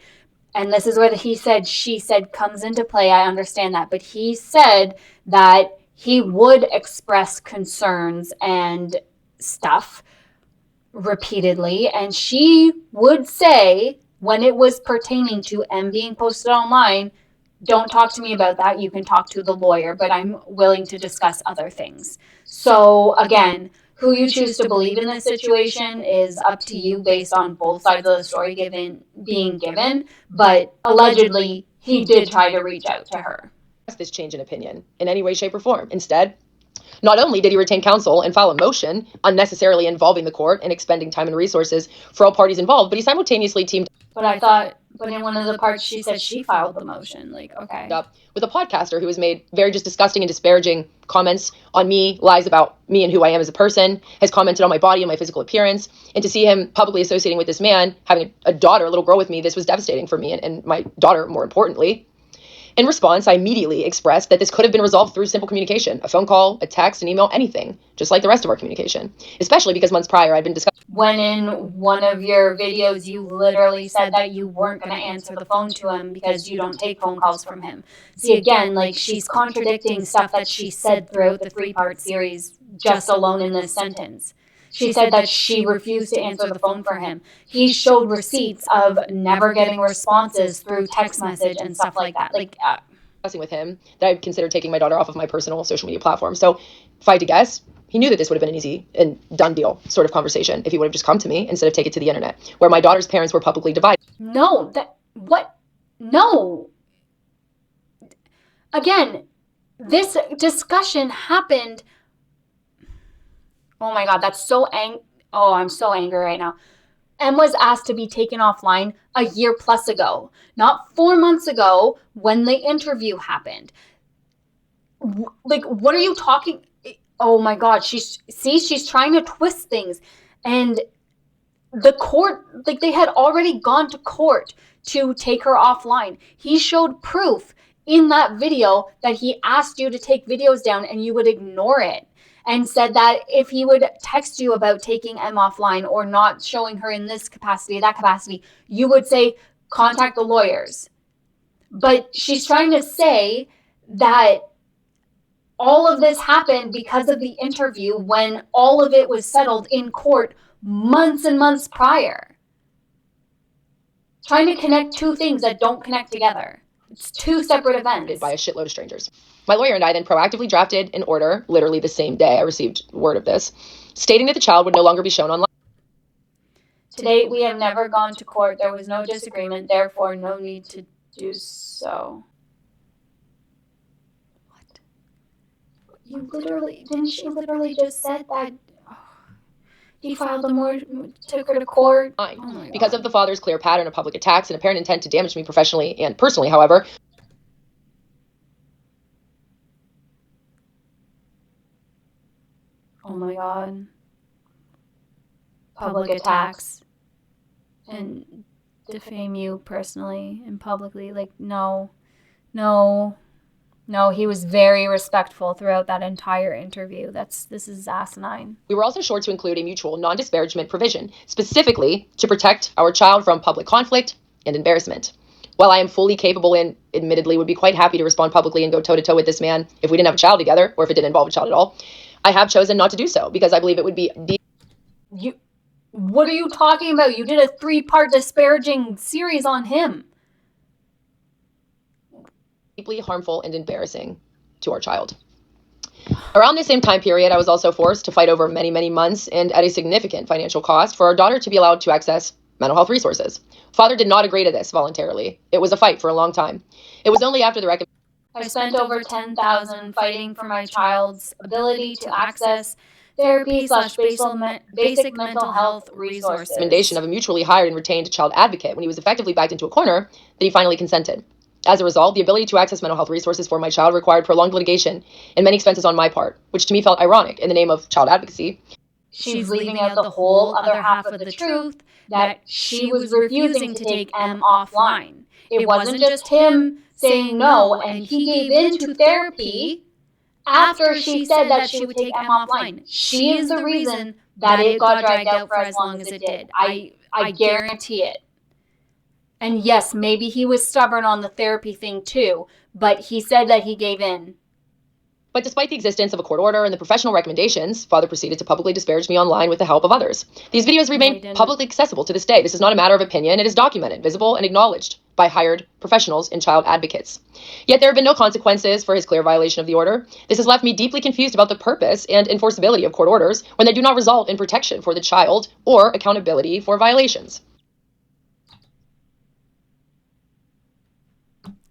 Speaker 8: And this is where the he said, she said comes into play. I understand that. But he said that he would express concerns and stuff repeatedly. And she would say, when it was pertaining to M being posted online, don't talk to me about that. You can talk to the lawyer, but I'm willing to discuss other things. So again, who you choose to believe in this situation is up to you based on both sides of the story being given. But allegedly, he did try to reach out to her.
Speaker 7: This change in opinion in any way, shape, or form. Instead, not only did he retain counsel and file a motion unnecessarily involving the court and expending time and resources for all parties involved, but he simultaneously teamed
Speaker 8: But in one of the parts, she said she filed the motion. Like, okay.
Speaker 7: Up with a podcaster who has made very just disgusting and disparaging comments on me, lies about me and who I am as a person, has commented on my body and my physical appearance. And to see him publicly associating with this man, having a daughter, a little girl with me, this was devastating for me and my daughter, more importantly. In response, I immediately expressed that this could have been resolved through simple communication, a phone call, a text, an email, anything, just like the rest of our communication, especially because months prior I'd been discussing.
Speaker 8: When in one of your videos, you literally said that you weren't going to answer the phone to him because you don't take phone calls from him. See, again, like she's contradicting stuff that she said throughout the 3-part series just alone in this sentence. She said that she refused to answer the phone for him. He showed receipts of never getting responses through text message and stuff like that.
Speaker 7: Discussing with him that I considered taking my daughter off of my personal social media platform. So if I had to guess, he knew that this would have been an easy and done deal sort of conversation if he would have just come to me instead of take it to the internet, where my daughter's parents were publicly divided.
Speaker 8: No. Again, this discussion happened. Oh my God, that's so I'm so angry right now. Em was asked to be taken offline a year plus ago, not 4 months ago when the interview happened. Like, what are you talking? Oh my God, she's trying to twist things. And the court, like they had already gone to court to take her offline. He showed proof in that video that he asked you to take videos down and you would ignore it. And said that if he would text you about taking Em offline or not showing her in this capacity, that capacity, you would say, contact the lawyers. But she's trying to say that all of this happened because of the interview when all of it was settled in court months and months prior. Trying to connect two things that don't connect together. It's two separate events.
Speaker 7: By a shitload of strangers. My lawyer and I then proactively drafted an order, literally the same day I received word of this, stating that the child would no longer be shown online.
Speaker 8: To date, we have never gone to court. There was no disagreement, therefore no need to do so. What? You literally, didn't she literally just said that he filed took her to court?
Speaker 7: Fine.
Speaker 8: Oh my
Speaker 7: Because
Speaker 8: God.
Speaker 7: of the father's clear pattern of public attacks and apparent intent to damage me professionally and personally, however,
Speaker 8: Oh my God. Public attacks and defame you personally and publicly. Like, no, he was very respectful throughout that entire interview. This is asinine.
Speaker 7: we were also sure to include a mutual non-disparagement provision, specifically to protect our child from public conflict and embarrassment. While I am fully capable and admittedly would be quite happy to respond publicly and go toe-to-toe with this man if we didn't have a child together, or if it didn't involve a child at all, I have chosen not to do so because I believe it would be
Speaker 8: What are you talking about? You did a 3-part disparaging series on him.
Speaker 7: deeply harmful and embarrassing to our child. Around the same time period, I was also forced to fight over many, many months and at a significant financial cost for our daughter to be allowed to access mental health resources. Father did not agree to this voluntarily. It was a fight for a long time. It was only after the
Speaker 8: I spent over $10,000 fighting for my child's ability to access therapy / basic mental health resources.
Speaker 7: recommendation of a mutually hired and retained child advocate when he was effectively backed into a corner that he finally consented. As a result, the ability to access mental health resources for my child required prolonged litigation and many expenses on my part, which to me felt ironic in the name of child advocacy.
Speaker 8: She's leaving out the whole other half of the truth, that she was refusing to take M offline. It wasn't just him saying no, and he gave in to therapy after she said that she would take M offline. She is the reason that it got dragged out for as long as it did. I guarantee it. And yes, maybe he was stubborn on the therapy thing too, but he said that he gave in.
Speaker 7: But despite the existence of a court order and the professional recommendations, Father proceeded to publicly disparage me online with the help of others. These videos remain publicly accessible to this day. This is not a matter of opinion. It is documented, visible, and acknowledged by hired professionals and child advocates. Yet there have been no consequences for his clear violation of the order. This has left me deeply confused about the purpose and enforceability of court orders when they do not result in protection for the child or accountability for violations.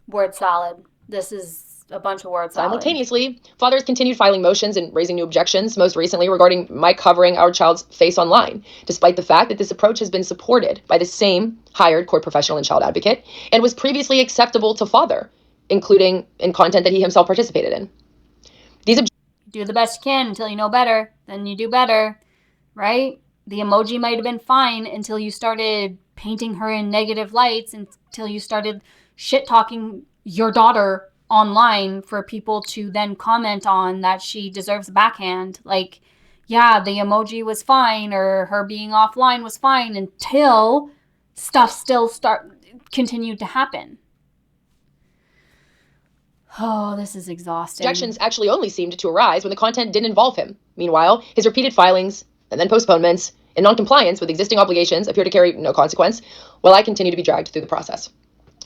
Speaker 8: Word salad. This is a bunch of word salad.
Speaker 7: Simultaneously, Father has continued filing motions and raising new objections, most recently regarding my covering our child's face online, despite the fact that this approach has been supported by the same hired court professional and child advocate and was previously acceptable to Father, including in content that he himself participated in.
Speaker 8: Do the best you can until you know better, then you do better, right? The emoji might have been fine until you started painting her in negative lights, until you started shit-talking your daughter online for people to then comment on that she deserves a backhand. Like, yeah, the emoji was fine, or her being offline was fine until stuff still continued to happen. Oh, this is exhausting.
Speaker 7: Objections actually only seemed to arise when the content didn't involve him. Meanwhile, his repeated filings and then postponements and non-compliance with existing obligations appear to carry no consequence, while I continue to be dragged through the process.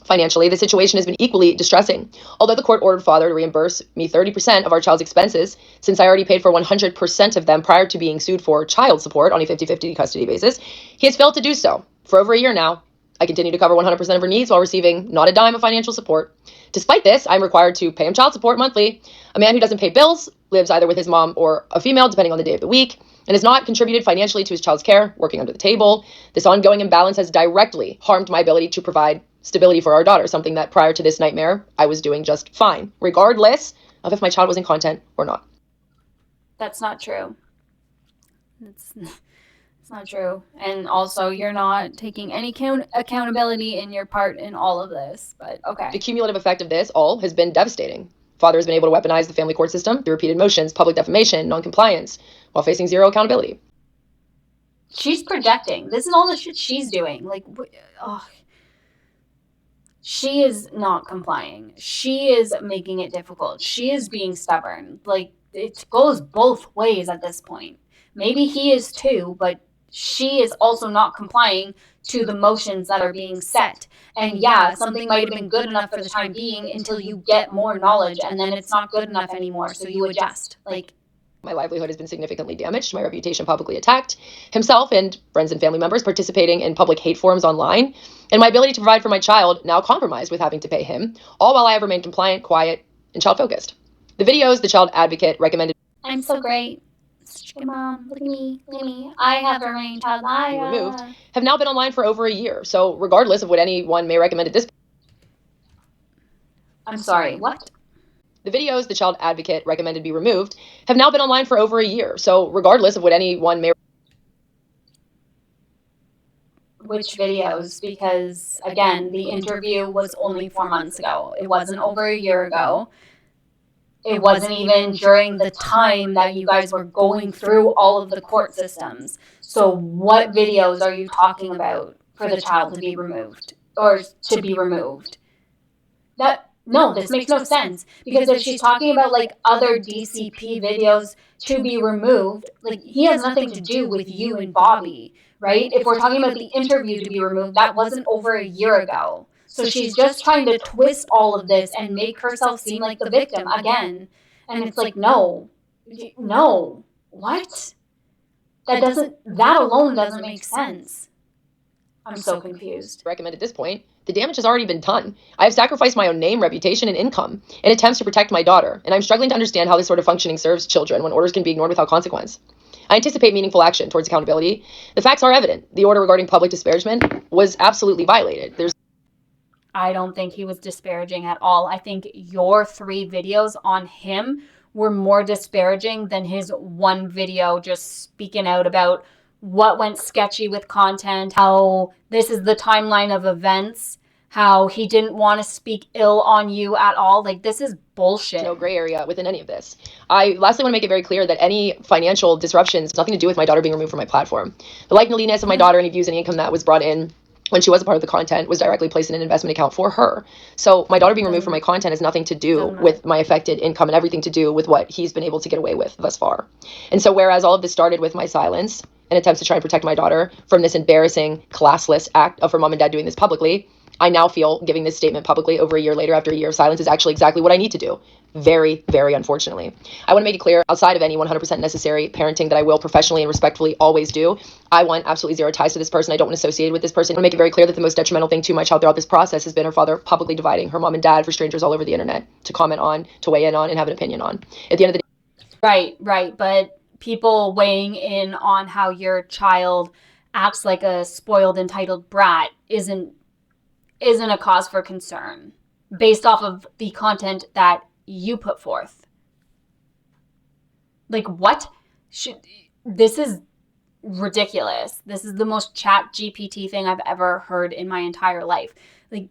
Speaker 7: Financially, the situation has been equally distressing. Although the court ordered Father to reimburse me 30% of our child's expenses, since I already paid for 100% of them prior to being sued for child support on a 50-50 custody basis, he has failed to do so. For over a year now, I continue to cover 100% of her needs while receiving not a dime of financial support. Despite this, I'm required to pay him child support monthly. A man who doesn't pay bills, lives either with his mom or a female, depending on the day of the week, and has not contributed financially to his child's care, working under the table. This ongoing imbalance has directly harmed my ability to provide stability for our daughter, something that prior to this nightmare, I was doing just fine, regardless of if my child was in content or not.
Speaker 8: That's not true. It's not true. And also, you're not taking any accountability in your part in all of this, but okay.
Speaker 7: The cumulative effect of this all has been devastating. Father has been able to weaponize the family court system through repeated motions, public defamation, non-compliance, while facing zero accountability.
Speaker 8: She's projecting. This is all the shit she's doing. Like, she is not complying. She is making it difficult. She is being stubborn. Like, it goes both ways at this point. Maybe he is too, but she is also not complying to the motions that are being set. And yeah, something might have been good enough for the time being until you get more knowledge, and then it's not good enough anymore, so you adjust. Like,
Speaker 7: My livelihood has been significantly damaged, my reputation publicly attacked, himself and friends and family members participating in public hate forums online, and my ability to provide for my child now compromised with having to pay him, all while I have remained compliant, quiet, and child-focused. The videos the child advocate recommended
Speaker 8: I'm so great. Such a good mom. Look at me. Look at me. I have a main child.
Speaker 7: be removed have now been online for over a year. So regardless of what anyone may recommend at this
Speaker 8: I'm sorry. What?
Speaker 7: The videos the child advocate recommended be removed have now been online for over a year. So regardless of what anyone may
Speaker 8: Which videos? Because again, the interview was only 4 months ago. It wasn't over a year ago. It wasn't even during the time that you guys were going through all of the court systems. So what videos are you talking about for the child to be removed or to be removed? No, this makes no sense. Because if she's talking about like other DCP videos to be removed, like he has nothing to do with you and Bobby, right? If we're talking about the interview to be removed, that wasn't over a year ago. So she's just trying to twist all of this and make herself seem like the victim again. And it's like, no, what? That alone doesn't make sense. I'm so confused.
Speaker 7: recommend at this point, the damage has already been done. I have sacrificed my own name, reputation, and income in attempts to protect my daughter, and I'm struggling to understand how this sort of functioning serves children when orders can be ignored without consequence. I anticipate meaningful action towards accountability. The facts are evident. The order regarding public disparagement was absolutely violated.
Speaker 8: I don't think he was disparaging at all. I think your 3 videos on him were more disparaging than his one video just speaking out about what went sketchy with content, how this is the timeline of events, how he didn't want to speak ill on you at all. Like, this is bullshit.
Speaker 7: No gray area within any of this. I lastly want to make it very clear that any financial disruptions has nothing to do with my daughter being removed from my platform. The likeliness of my daughter, any views, any income that was brought in when she was a part of the content was directly placed in an investment account for her. So my daughter being removed from my content has nothing to do with my affected income and everything to do with what he's been able to get away with thus far. And so whereas all of this started with my silence and attempts to try and protect my daughter from this embarrassing, classless act of her mom and dad doing this publicly, I now feel giving this statement publicly over a year later after a year of silence is actually exactly what I need to do. Very, very unfortunately. I want to make it clear, outside of any 100% necessary parenting that I will professionally and respectfully always do, I want absolutely zero ties to this person. I don't want to associate with this person. I want to make it very clear that the most detrimental thing to my child throughout this process has been her father publicly dividing her mom and dad for strangers all over the internet to comment on, to weigh in on, and have an opinion on. At the end of the day.
Speaker 8: Right. But people weighing in on how your child acts like a spoiled, entitled brat isn't a cause for concern based off of the content that you put forth. Like, what? This is ridiculous. This is the most chat GPT thing I've ever heard in my entire life. Like,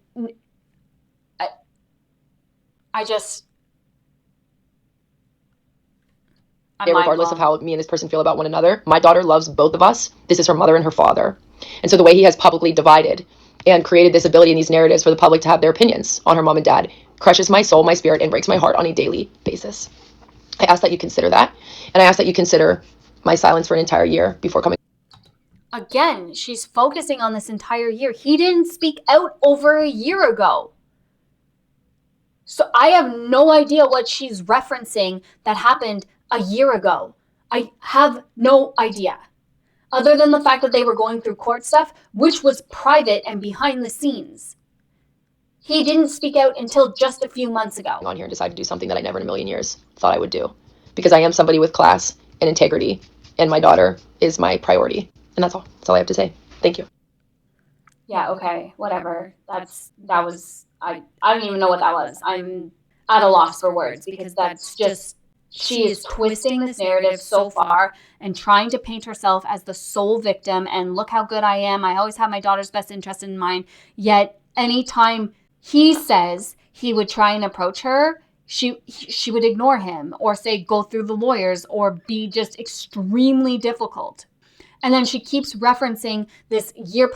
Speaker 7: regardless of how me and this person feel about one another, my daughter loves both of us. This is her mother and her father. And so the way he has publicly divided and created this ability and these narratives for the public to have their opinions on her mom and dad crushes my soul, my spirit, and breaks my heart on a daily basis. I ask that you consider that, and I ask that you consider my silence for an entire year before coming.
Speaker 8: Again, she's focusing on this entire year. He didn't speak out over a year ago. So I have no idea what she's referencing that happened a year ago. I have no idea. Other than the fact that they were going through court stuff, which was private and behind the scenes. He didn't speak out until just a few months ago.
Speaker 7: On here and decide to do something that I never in a million years thought I would do. Because I am somebody with class and integrity, and my daughter is my priority. And that's all. That's all I have to say. Thank you.
Speaker 8: Yeah, okay, whatever. I don't even know what that was. I'm at a loss for words because that's just, she is twisting this narrative so far and trying to paint herself as the sole victim and look how good I am. I always have my daughter's best interest in mind. Yet anytime he says he would try and approach her, she would ignore him or say go through the lawyers or be just extremely difficult. And then she keeps referencing this year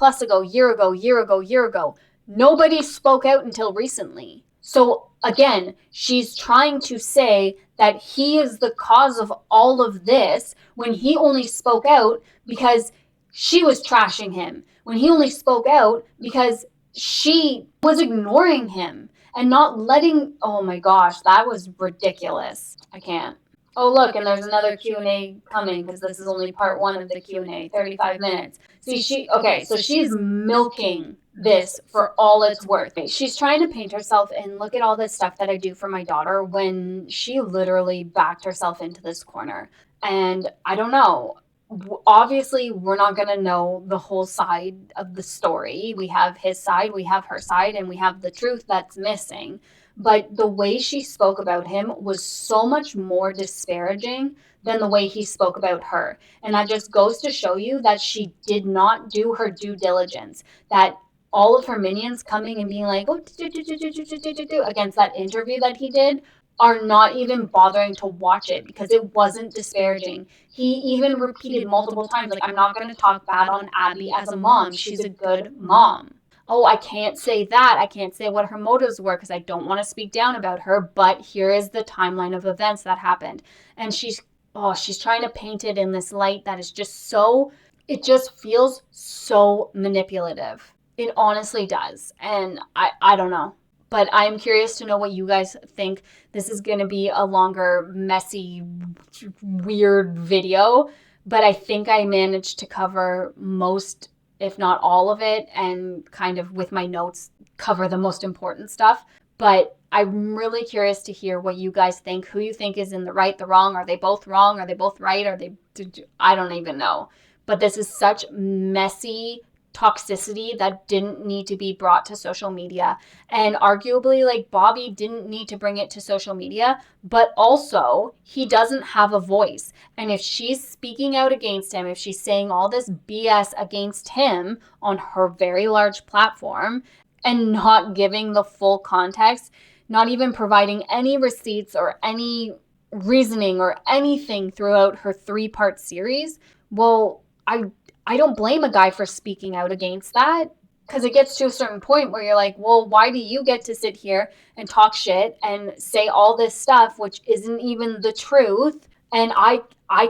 Speaker 8: ago. Nobody spoke out until recently. So again, she's trying to say that he is the cause of all of this when he only spoke out because she was trashing him. When he only spoke out because she was ignoring him and not letting, oh my gosh, that was ridiculous. I can't. Oh, look, and there's another Q&A coming because this is only part 1 of the Q&A, 35 minutes. See, so she's milking this for all it's worth. She's trying to paint herself and look at all this stuff that I do for my daughter when she literally backed herself into this corner. And I don't know. Obviously, we're not going to know the whole side of the story. We have his side, we have her side, and we have the truth that's missing. But the way she spoke about him was so much more disparaging than the way he spoke about her. And that just goes to show you that she did not do her due diligence, that all of her minions coming and being like, oh, against that interview that he did are not even bothering to watch it because it wasn't disparaging. He even repeated multiple times, like, I'm not going to talk bad on Abby as a mom. She's a good mom. Oh, I can't say that. I can't say what her motives were because I don't want to speak down about her, but here is the timeline of events that happened. And she's trying to paint it in this light that is just so, it just feels so manipulative. It honestly does. And I don't know. But I'm curious to know what you guys think. This is going to be a longer, messy, weird video. But I think I managed to cover most, if not all of it, and kind of with my notes cover the most important stuff. But I'm really curious to hear what you guys think, who you think is in the right, the wrong. Are they both wrong? Are they both right? I don't even know. But this is such messy toxicity that didn't need to be brought to social media. And arguably, like, Bobby didn't need to bring it to social media, but also he doesn't have a voice. And if she's speaking out against him, if she's saying all this BS against him on her very large platform and not giving the full context, not even providing any receipts or any reasoning or anything throughout her 3-part series, well, I don't blame a guy for speaking out against that, because it gets to a certain point where you're like, well, why do you get to sit here and talk shit and say all this stuff which isn't even the truth, and I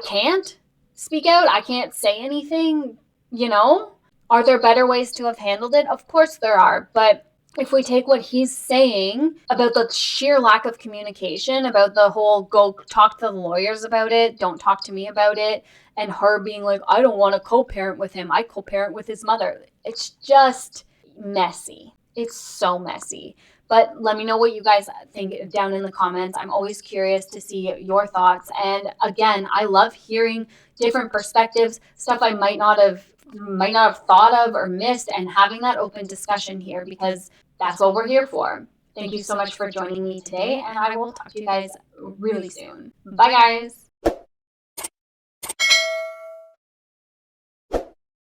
Speaker 8: can't speak out? I can't say anything, you know? Are there better ways to have handled it? Of course there are, but if we take what he's saying about the sheer lack of communication, about the whole go talk to the lawyers about it, don't talk to me about it, and her being like, I don't want to co-parent with him, I co-parent with his mother. It's just messy. It's so messy. But let me know what you guys think down in the comments. I'm always curious to see your thoughts. And again, I love hearing different perspectives, stuff I might not have thought of or missed, and having that open discussion here, because that's what we're here for. Thank you so much for joining me today, and I will talk to you guys really soon. Bye, guys.